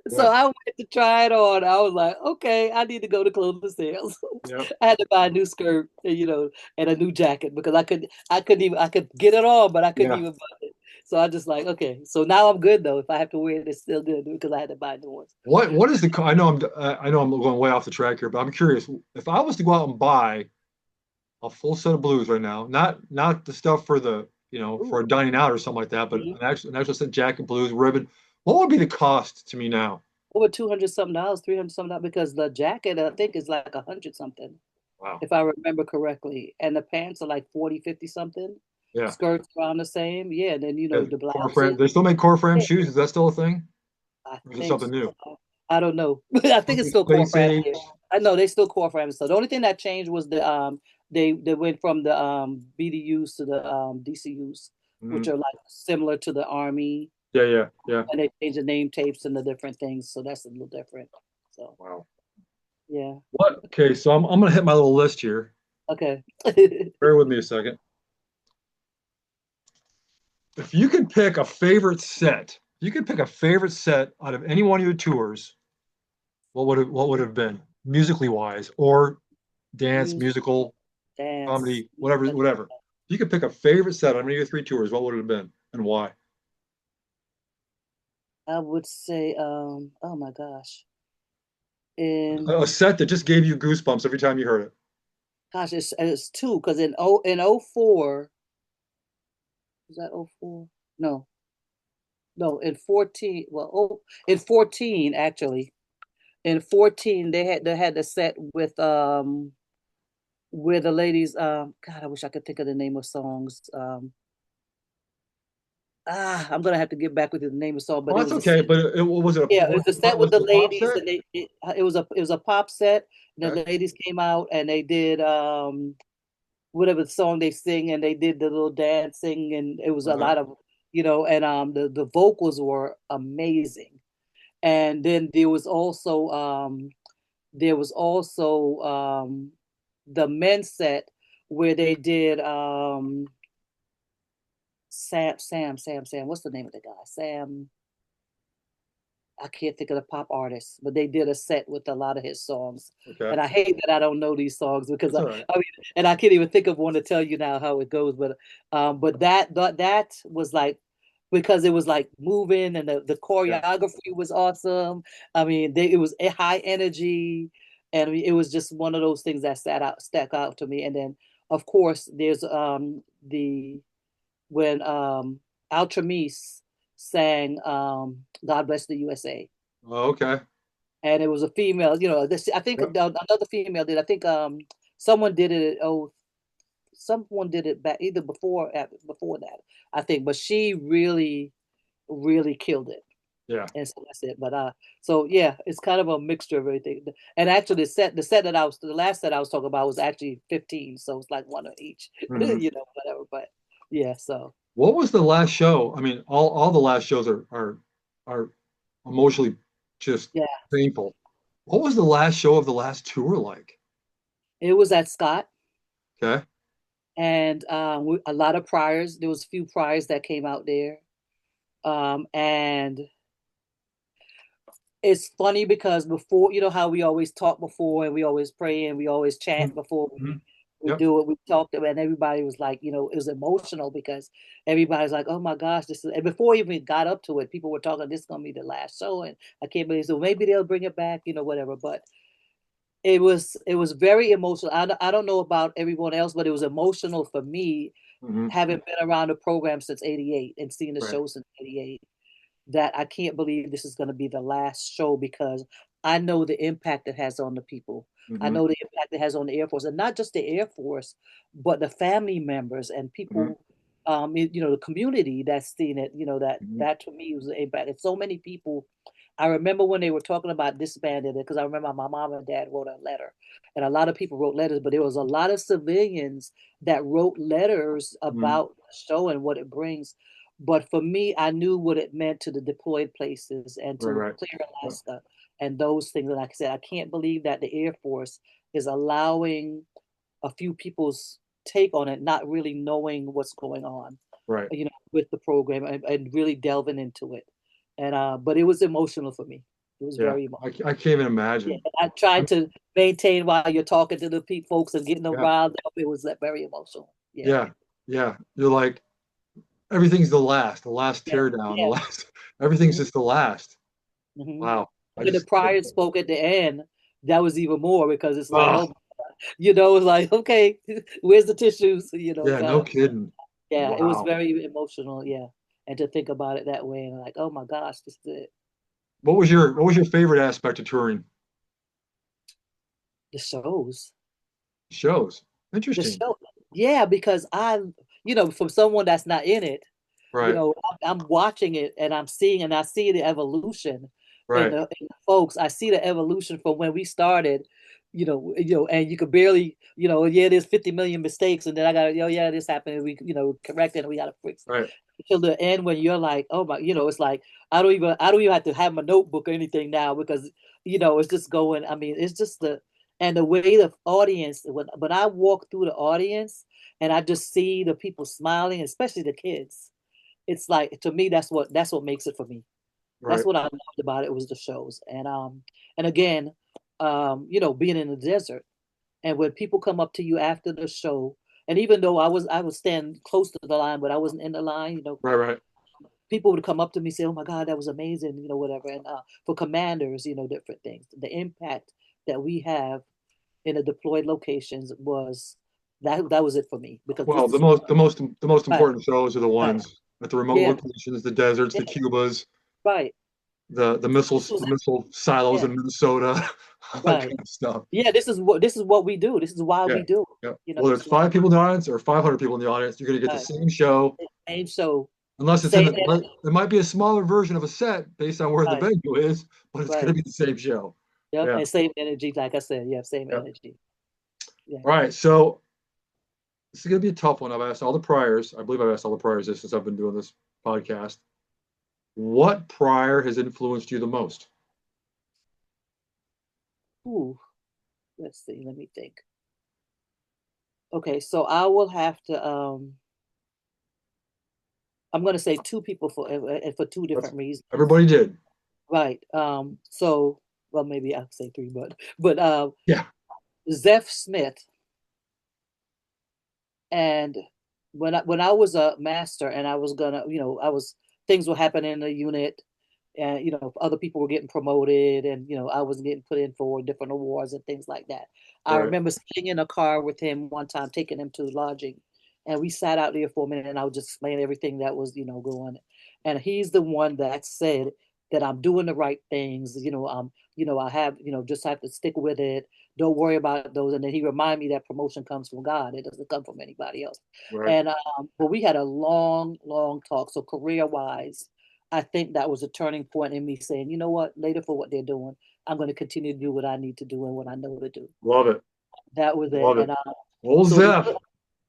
so Yeah, I went to try it on. I was like, okay, I need to go to clothing sales. yeah. I had to buy a new skirt, and a new jacket because I could get it on, but I couldn't Yeah. even buy it. So I just like, okay, so now I'm good though. If I have to wear it, it's still good because I had to buy new ones. What is the I know I'm going way off the track here, but I'm curious. If I was to go out and buy a full set of blues right now, not the stuff for the for Ooh. a dining out or something like that, but Mhm. an actual set jacket, blues, ribbon. What would be the cost to me now? Over 200 something dollars, 300 something dollars, because the jacket I think is like 100 something, Wow. if I remember correctly. And the pants are like 40, 50 something. Yeah. Skirts around the same. Yeah. And then, Yeah. the Core frame. blouses. They still make core frame Yeah, shoes. Is that still a thing? I Or is it think something new? so. I don't know. I think it's still core Space frame. age. Yeah. I know they still core frame. So the only thing that changed was they went from the BDUs to the DCUs, which Mhm. are like similar to the Army, Yeah, yeah, yeah. and they changed the name tapes and the different things. So that's a little different. So Wow. yeah. What? Okay, so I'm gonna hit my little list here. Okay. Bear with me a second. If you could pick a favorite set, if you could pick a favorite set out of any one of your tours, what would it have been, musically wise, or dance, Music, musical, dance. comedy, whatever. If you could pick a favorite set on any of your three tours, what would it have been and why? I would say, oh my gosh. In A set that just gave you goosebumps every time you heard it. gosh, it's two, because in 04, was that 04? No, no, in 14, well, in 14 actually. In 14, they had the set with where the ladies God, I wish I could think of the name of songs. I'm gonna have to get back with you the name of the song, but Well, it that's was a okay, but was it a Yeah, it was a set with was the it a pop ladies, set? and it was a pop set. And Okay. the ladies came out and they did whatever song they sing, and they did the little dancing, and it was a Uh-huh. lot of and the vocals were amazing. And then there was also the men's set where they did Sam. What's the name of the guy? Sam. I can't think of the pop artist, but they did a set with a lot of his songs. Okay. And I hate that I don't know these songs because That's I, all right. I mean, and I can't even think of one to tell you now how it goes. But that was like, because it was like moving, and the Yeah. choreography was awesome. I mean, it was a high energy, and I mean, it was just one of those things that stuck out to me. And then, of course, there's the when Altramise sang "God Bless the USA," Oh, okay. and it was a female. I think Yep. another female did. I think someone did it. Oh, someone did it back either before that. I think, but she really. really killed it. Yeah. And so that's it. But so yeah, it's kind of a mixture of everything. And actually, the set that the last set I was talking about was actually 15, so it's like one of each, Hmm. whatever. But yeah, so What was the last show? I mean, all the last shows are emotionally just yeah, painful. What was the last show of the last tour like? it was at Scott, Okay. and a lot of priors. There was a few priors that came out there, and it's funny because before, how we always talk before and we always pray and we always chant before Hmm. we Yep. do it. We talked about, and everybody was like, it was emotional because everybody's like, oh my gosh, this is, and before we even got up to it, people were talking, this is going to be the last show. And I can't believe, so maybe they'll bring it back, whatever. But it was very emotional. I don't know about everyone else, but it was emotional for me Hmm. having been around the program since 88 and seeing the Right. show since 88, that I can't believe this is going to be the last show because I know the impact it has on the people. I Hmm. know the impact it has on the Air Force, and not just the Air Force, but the family members and Hmm. people, the community that's seen it. Hmm. That to me was the impact. And so many people. I remember when they were talking about disbanding it because I remember my mom and dad wrote a letter, and a lot of people wrote letters, but there was a lot of civilians that wrote letters Hmm. about the show and what it brings. But for me, I knew what it meant to the deployed places and Right. to Right. clear Yep. Alaska and those things. And like I said, I can't believe that the Air Force is allowing a few people's take on it, not really knowing what's going on, Right. with the program and really delving into it. And but it was emotional for me. It was Yeah. very emotional. I can't even Yeah, imagine. I tried I'm, to maintain while you're talking to the folks and getting them yeah. riled up. It was very emotional. Yeah. Yeah. Yeah. You're like everything's the last Yeah. teardown, the Yeah. last everything's Mhm. just the last. Mhm. Wow. I When the just prior spoke at the end, that was even more because it's like, oh oh, it's like, okay, where's the tissues? yeah, Kind no of. kidding. Yeah, it was Wow. very emotional. Yeah, and to think about it that way and like, oh my gosh, this is it. What was your favorite aspect of touring? The shows, Shows. the Interesting. show. Yeah, because from someone that's not in it, Right. I'm watching it and I'm seeing and I see the evolution Right. in the folks. I see the evolution from when we started, and you could barely, yeah, there's 50 million mistakes, and then I got, yeah, this happened, and we, correct it, and we got to fix it. Right. Till the end when you're like, oh my, it's like I don't even have to have my notebook or anything now because it's just going. I mean, it's just the way the audience when I walk through the audience and I just see the people smiling, especially the kids. It's like to me that's what makes it for me. That's Right. what I loved about it was the shows. And again, being in the desert and when people come up to you after the show, and even though I was standing close to the line, but I wasn't in the line, Right. Right. people would come up to me and say, "Oh my God, that was amazing," whatever. And for commanders, different things. The impact that we have in the deployed locations was that was it for me because Well, this the is most the most the most right, important shows are the right, ones at the remote yeah, locations, the deserts, yeah, the Cubas, right. the This missiles, was the missile silos yeah, in Minnesota, all that right. kind of stuff. Yeah, this is what we do. This is why Yeah. we do Yeah. it. Whether This it's is why five people in the audience or 500 people in the audience, you're going to get the right. same show, Same show, unless it's in same it might be a smaller version of a set based on where the right, venue is, but it's going to right. be the same show. Yep, Yeah. and same energy. Like I said, yeah, same Yeah. energy. Yeah. All right. So this is going to be a tough one. I've asked all the priors. I believe I've asked all the priors this since I've been doing this podcast. What prior has influenced you the most? Ooh, let's see. Let me think. Okay, so I will have to. I'm going to say two people for two That's different reasons. everybody did. Right. So, well, maybe I'll say three, but Yeah. Zeph Smith, and when I was a master and I was gonna, things were happening in the unit, and other people were getting promoted, and I was getting put in for different awards and things like that. I Right. remember sitting in a car with him one time, taking him to lodging, and we sat out there for a minute, and I was just explaining everything that was going, and he's the one that said that I'm doing the right things. I have, just have to stick with it. Don't worry about those. And then he reminded me that promotion comes from God. It doesn't come from anybody else. Right. And but we had a long, long talk. So career wise, I think that was a turning point in me saying, you know what, later for what they're doing, I'm going to continue to do what I need to do and what I know to do. Love it. That was it. Love it. And Old so the Zeph.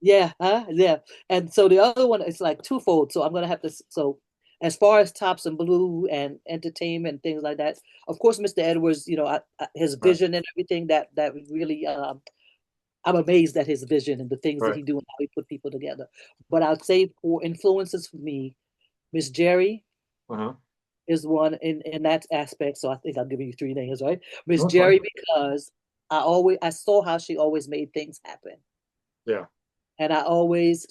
yeah, huh? Yeah. And so the other one is like twofold. So I'm gonna have to so as far as Tops and Blue and entertainment and things like that, of course, Mr. Edwards, his Right. vision and everything that really I'm amazed at his vision and the things that Right. he do and how he put people together. But I'd say for influences for me, Miss Jerry Uh-huh. is one in that aspect. So I think I'll give you three names, right? Miss No, it's fine. Jerry because I saw how she always made things happen. Yeah. And I always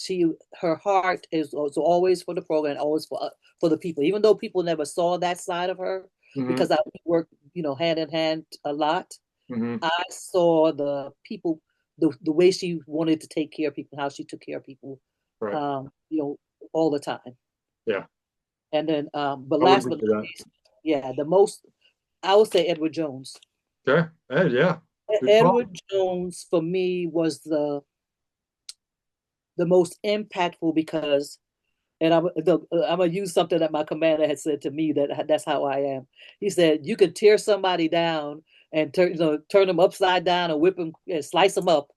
her heart is always for the program, always for the people. Even though people never saw that side of her, Mm-hmm. because I worked hand in hand a lot. Mm-hmm. I saw the people, the way she wanted to take care of people, how she took care of people, Right. all the time. Yeah. And then, but I would last agree but with not that. least, yeah, the most I would say Edward Jones. Okay. Ed, yeah. Good call. Edward Jones for me was the most impactful because and I'm gonna use something that my commander had said to me that's how I am. He said you could tear somebody down and turn them upside down and whip them and slice them up,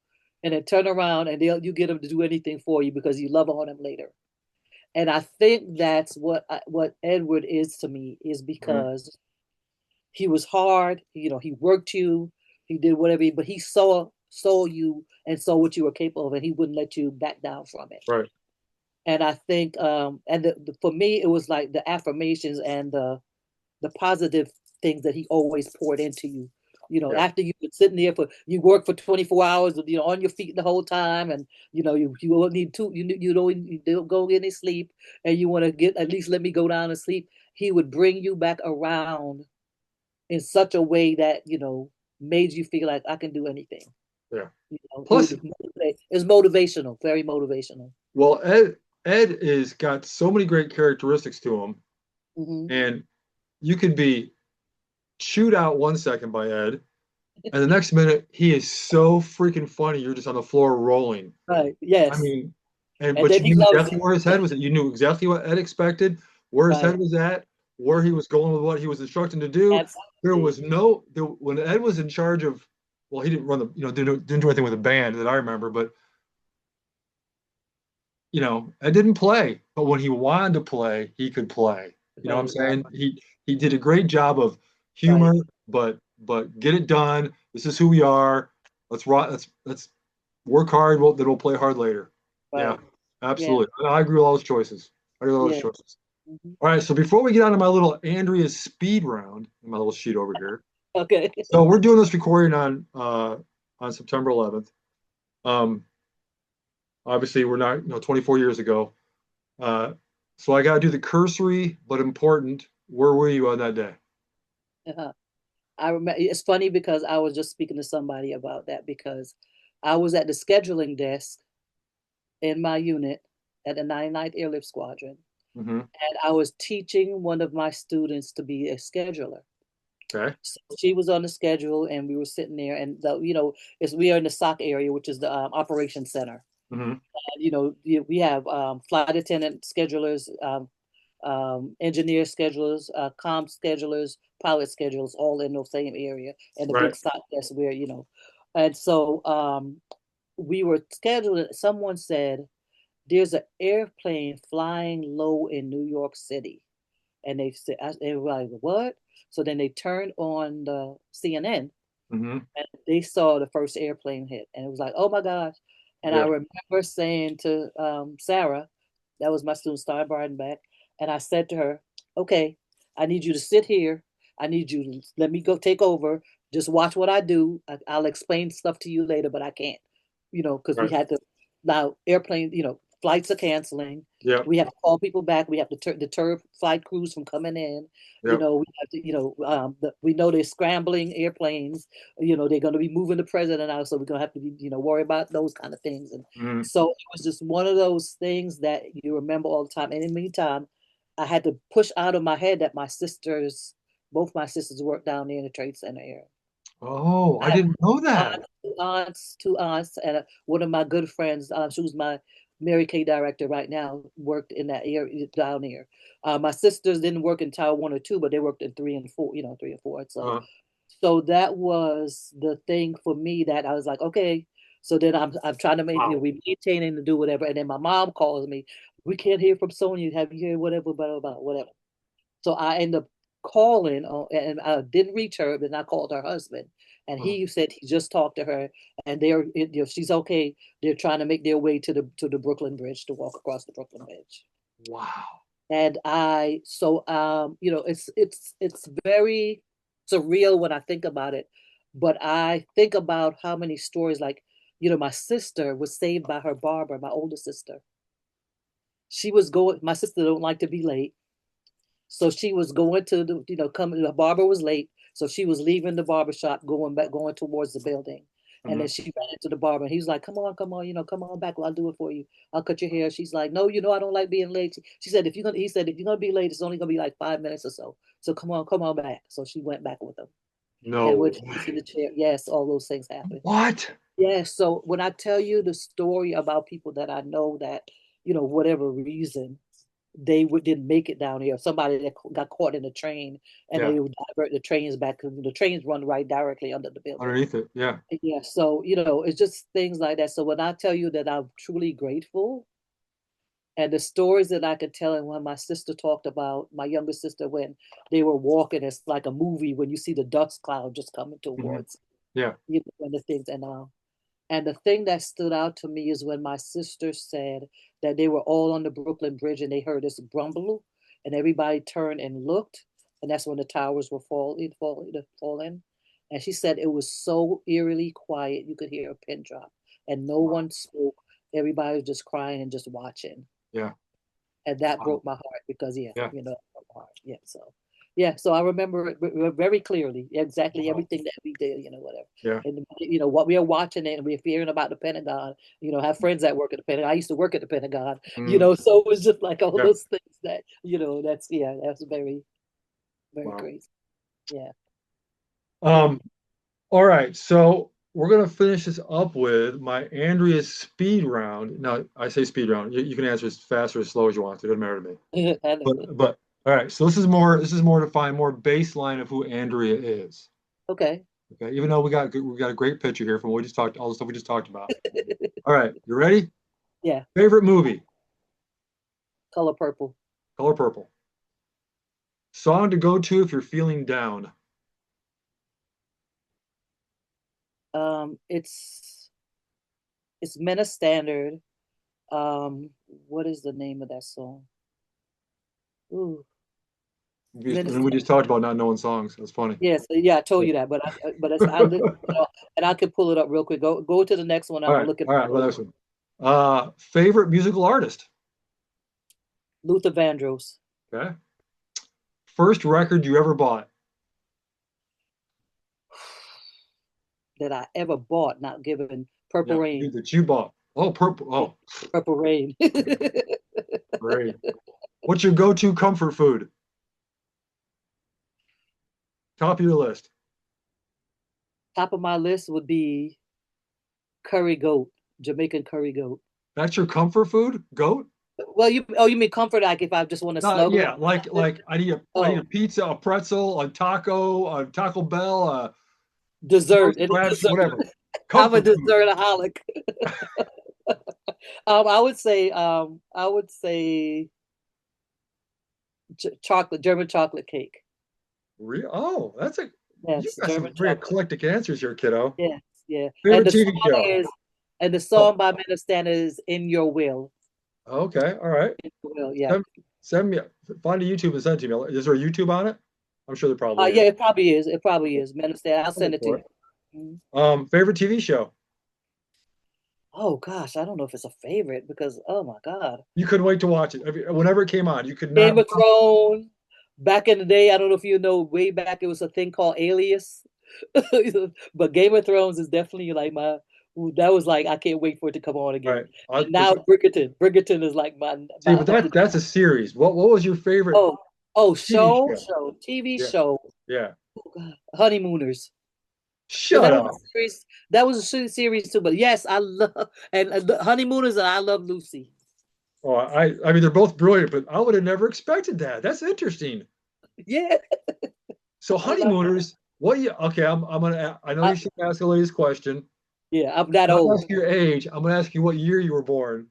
and then turn around and you get them to do anything for you because you love on them later. And I think that's what Edward is to me is Mm-hmm. because he was hard. He worked you, he did whatever, but he saw you and saw what you were capable of, and he wouldn't let you back down from it. Right. And I think for me it was like the affirmations and the positive things that he always poured into you. Yeah. After you've been sitting there you work for 24 hours, on your feet the whole time, and you don't need to you don't go get any sleep, and you want to get at least let me go down and sleep. He would bring you back around in such a way that made you feel like I can do anything. Yeah. He Plus, would motivate. It's motivational, very motivational. well, Ed is got so many great characteristics to him, Hmm. and you could be chewed out 1 second by Ed, and the next minute he is so freaking funny. You're just on the floor rolling. Right. I Yes. mean, and And but then you he knew loves exactly it. where his head was at. You knew exactly what Ed expected, where his head Right. was at, where he was going with what he was instructing to do. There Absolutely. was when Ed was in charge of, well, he didn't run the, didn't do anything with the band that I remember, but Ed didn't play. But when he wanted to play, he could play. You know what I'm Right. saying? He did a great job of humor, Right. but get it done. This is who we are. Let's rock. Let's work hard. Then we'll play hard later. Yeah, Right. Yeah. absolutely. I agree with all those choices. I agree with all those Yeah. choices. Hmm. All right. So before we get on to my little Andrea's speed round, my little sheet over here. Okay. So we're doing this recording on September 11th. Um, obviously, we're not 24 years ago. Uh, so I got to do the cursory but important. Where were you on that day? Uh-huh. I remember. It's funny because I was just speaking to somebody about that because I was at the scheduling desk in my unit at the 99th Airlift Squadron, Hmm. and I was teaching one of my students to be a scheduler. Okay. So she was on the schedule, and we were sitting there, and we are in the SOC area, which is the operations center. Hmm. We have flight attendant schedulers, engineer schedulers, comm schedulers, pilot schedulers, all in the same area, and the Right. big SOC that's where And so we were scheduled. Someone said there's an airplane flying low in New York City, and they were like, what? So then they turned on the CNN, Hmm. and they saw the first airplane hit, and it was like, oh my gosh. And I Yeah. remember saying to Sarah, that was my student, Star Bardenback, and I said to her, okay, I need you to sit here. I need you to let me go take over. Just watch what I do. I'll explain stuff to you later, but I can't, because we Right. had to, now airplane, flights are canceling. Yep. We have to call people back. We have to deter flight crews from coming in. Yep. We have to, we know they're scrambling airplanes. They're going to be moving the president out, so we're going to have to be, worry about those kind of things. And Hmm. so it was just one of those things that you remember all the time. And in the meantime, I had to push out of my head that both my sisters worked down there in the Trade Center area. Oh, I I have didn't know that. two aunts, and one of my good friends. She was my Mary Kay director right now, worked in that area down here. My sisters didn't work in Tower 1 or 2, but they worked in 3 and 4, 3 and 4. So, Uh, so that was the thing for me that I was like, okay. So then I'm trying to make, wow. we maintaining to do whatever. And then my mom calls me, we can't hear from Sonia. Have you heard whatever, blah, blah, blah, whatever. So I end up calling and I didn't reach her, but I called her husband. And Uh, he said he just talked to her and she's okay. They're trying to make their way to the Brooklyn Bridge to walk across the Brooklyn Bridge. wow. And it's very surreal when I think about it. But I think about how many stories, like, my sister was saved by her barber, my older sister. My sister don't like to be late. So she was going to coming, the barber was late. So she was leaving the barber shop, going towards the building. And then Mhm. she ran into the barber and he was like, come on, come on back. I'll do it for you. I'll cut your hair. She's like, no, I don't like being late. She said, he said, if you're going to be late, it's only going to be like 5 minutes or so. So come on back. So she went back with him. And when No she was in way. the chair, yes, all those things happened. What? Yes. So when I tell you the story about people that I know that, whatever reason, didn't make it down here. Somebody that got caught in a train and Yeah. they would divert the trains back because the trains run right directly under the building. Underneath it. Yeah. Yeah, so it's just things like that. So when I tell you that I'm truly grateful, and the stories that I could tell, and when my sister talked about my younger sister when they were walking, it's like a movie when you see the dust cloud just coming Mhm. towards Yeah. and the things and the thing that stood out to me is when my sister said that they were all on the Brooklyn Bridge and they heard this grumble, and everybody turned and looked, and that's when the towers were falling. And she said it was so eerily quiet, you could hear a pin drop, and no Wow. one spoke. Everybody was just crying and just watching, Yeah. and that Wow. broke my heart because Yeah. yeah, so I remember it very clearly, exactly Wow. everything that we did, whatever. Yeah. And what we are watching it and we're hearing about the Pentagon, have friends that work at the Pentagon. I used to work at the Pentagon, Mhm. so it was just like all Yeah. those things that, that's very, very Wow. crazy. Yeah. Yeah. Um, all right. So we're gonna finish this up with my Andrea's speed round. Now, I say speed round. You can answer as fast or as slow as you want. It doesn't matter to me. I know. But all right. So this is more to find more baseline of who Andrea is. Okay. Okay. Even though we got a great picture here from what we just talked, all the stuff we just talked about. All right. You ready? Yeah. Favorite movie? Color purple. Color Purple. Song to go to if you're feeling down. It's Men of Standard. What is the name of that song? Ooh, Men of We just talked about not knowing songs. That's funny. Yes, yeah, I told you that, but and I could pull it up real quick. Go to the next one. I'm gonna look at All right. Well, that's one. Favorite musical artist. Luther Vandross. Okay. First record you ever bought. That I ever bought, not given. Purple Yeah, Rain. that you bought. Oh, purple. Oh, Purple Rain. great. What's your go-to comfort food? Top of your list. Top of my list would be curry goat, Jamaican curry goat. That's your comfort food? Goat? Well, you mean comfort, like if I just want to snuggle Yeah, up or something? like I need a Oh, pizza, a pretzel, a Taco Bell, dessert. Chelsea It is crabs, dessert. whatever. I'm a Comfort food. dessertaholic. I would say chocolate, German chocolate cake. Oh, you Yes, got some German very chocolate. eclectic answers here, kiddo. Yes, yeah. And Favorite the TV song show? is, and the Oh, song by Minister is "In Your Will." okay, all right. In Your Will, yeah. Send, send me find a YouTube and send it to me. Is there a YouTube on it? I'm sure there probably Yeah, is. it probably is. It probably is. Minister, I'll I'll send look it to for you. it. Mhm. Favorite TV show? Oh gosh, I don't know if it's a favorite because oh my God, You couldn't wait to watch it. Whenever it came on, you could not. Game of Thrones. Back in the day, I don't know if you know, way back it was a thing called Alias, but Game of Thrones is definitely like my. That was like I can't wait for it to come on All again. right. And now Bridgerton. Bridgerton is like See, my but that's a series. What was your favorite oh oh TV show show? show TV Yeah, show. yeah. Oh God, Honeymooners. But Shut that was up. a series. That was a series too. But yes, I love and the Honeymooners, and I love Lucy. Oh, I mean, they're both brilliant, but I would have never expected that. That's interesting. Yeah, So I love it. honeymooners, what you? Okay, I'm gonna. I know I, you should ask a lady's question. yeah, I'm not I'm not old. asking your age. I'm gonna ask you what year you were born.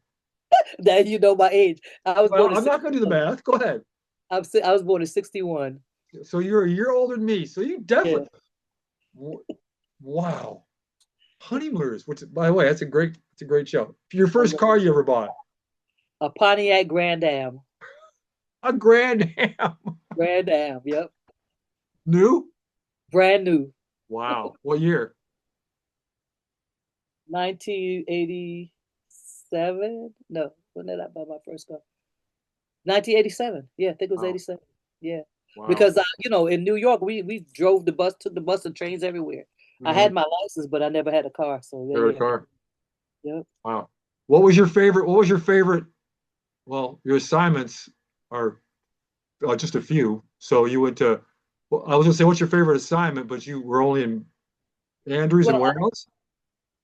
Now you know my age. I was Well, born in I'm not gonna do the 61. math. Go ahead. I was born in 61. So you're a year older than me. So you Yeah, definitely. Wow. Honeymooners, which by the way, it's a great show. Your I first love car it. you ever bought? A Pontiac Grand Am. A Grand Am. Grand Am. Yep. New? Brand new. Wow. What year? 1987. No, when did I buy my first car? 1987. Yeah, I think it was Wow. 87. Yeah. Wow. Because in New York, we drove the bus, took the bus and trains everywhere. I Mm-hmm. had my license, but I never had a car. So yeah, Favorite yeah. car. Yep. Wow. What was your favorite? Well, your assignments are just a few. So you went to, well, I was gonna say, what's your favorite assignment? But you were only in Andrews and Well, where else?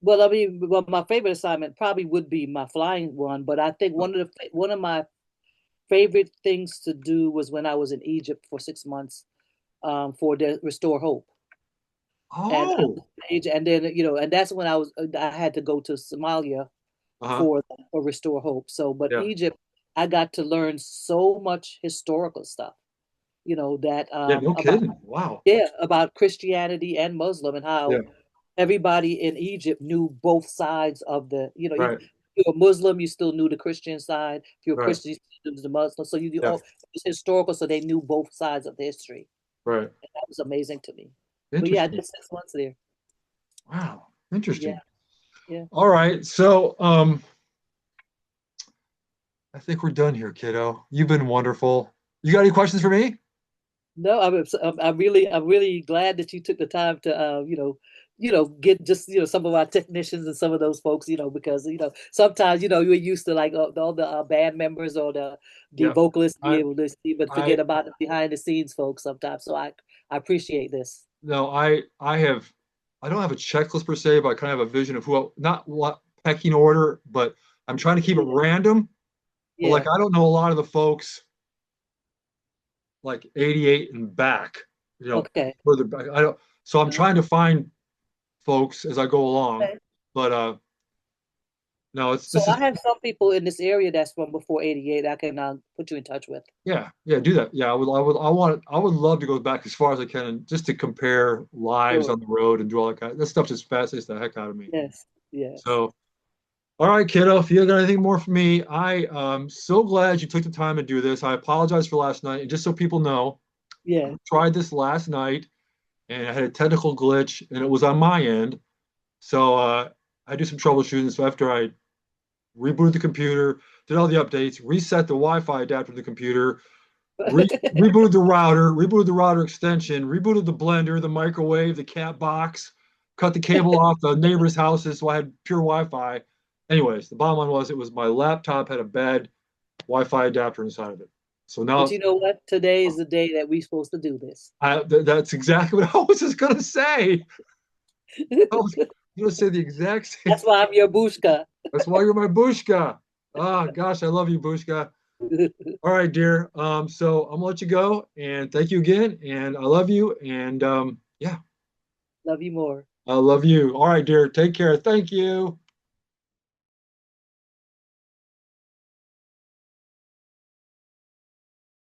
I mean, well, my favorite assignment probably would be my flying one, but I think one of my favorite things to do was when I was in Egypt for 6 months, for the Restore Hope. And Oh, and then and that's when I had to go to Somalia uh-huh. for Restore Hope. So, but Yeah. Egypt, I got to learn so much historical stuff, that Yeah, no kidding. Wow. about Christianity and Muslim, and Yeah, how everybody in Egypt knew both sides of if right, you're a Muslim, you still knew the Christian side. If you're a right. Christian, you still knew the Muslim. So Yeah, it was historical, so they knew both sides of the history. right. And that was amazing to me. But yeah, I Interesting. did 6 months there. Wow. Yeah, Interesting. yeah. All right. So, I think we're done here, kiddo. You've been wonderful. You got any questions for me? No, I'm really glad that you took the time to, get just, some of our technicians and some of those folks, because, sometimes, you're used to like all the band members or the Yeah. vocalists be I, able to see, but I, forget about the behind the scenes folks sometimes. So I appreciate this. no, I don't have a checklist per se, but I kind of have a vision of not what pecking order, but I'm trying to keep it Yeah, random. But like, yeah. I don't know a lot of the folks like 88 and back, Okay. further back. I don't, so I'm Uh, trying to find folks as I go along, okay. but, no, So this I is, have some people in this area that's from before 88 I can put you in touch with. yeah, yeah, do that. Yeah, I would love to go back as far as I can and just to compare lives Sure. on the road and do all that kind of, that stuff just fascinates the heck out of me. Yes. Yes. So, all right, kiddo, if you got anything more for me, I am so glad you took the time to do this. I apologize for last night. And just so people know, I Yeah. tried this last night and I had a technical glitch and it was on my end. So, I do some troubleshooting. So after I rebooted the computer, did all the updates, reset the Wi-Fi adapter to the computer, rebooted the router extension, rebooted the blender, the microwave, the cat box, cut the cable off the neighbor's houses so I had pure Wi-Fi. Anyways, the bottom line was it was my laptop had a bad Wi-Fi adapter inside of it. So But now you know what? Today is the day that we're supposed to do this. that's exactly what I was just gonna say. I was gonna say the exact same. That's why I'm your bushka. That's why you're my Bushka. Oh gosh, I love you, Bushka. All right, dear. So I'm gonna let you go, and thank you again, and I love you, and yeah, Love you more. I love you. All right, dear. Take care. Thank you.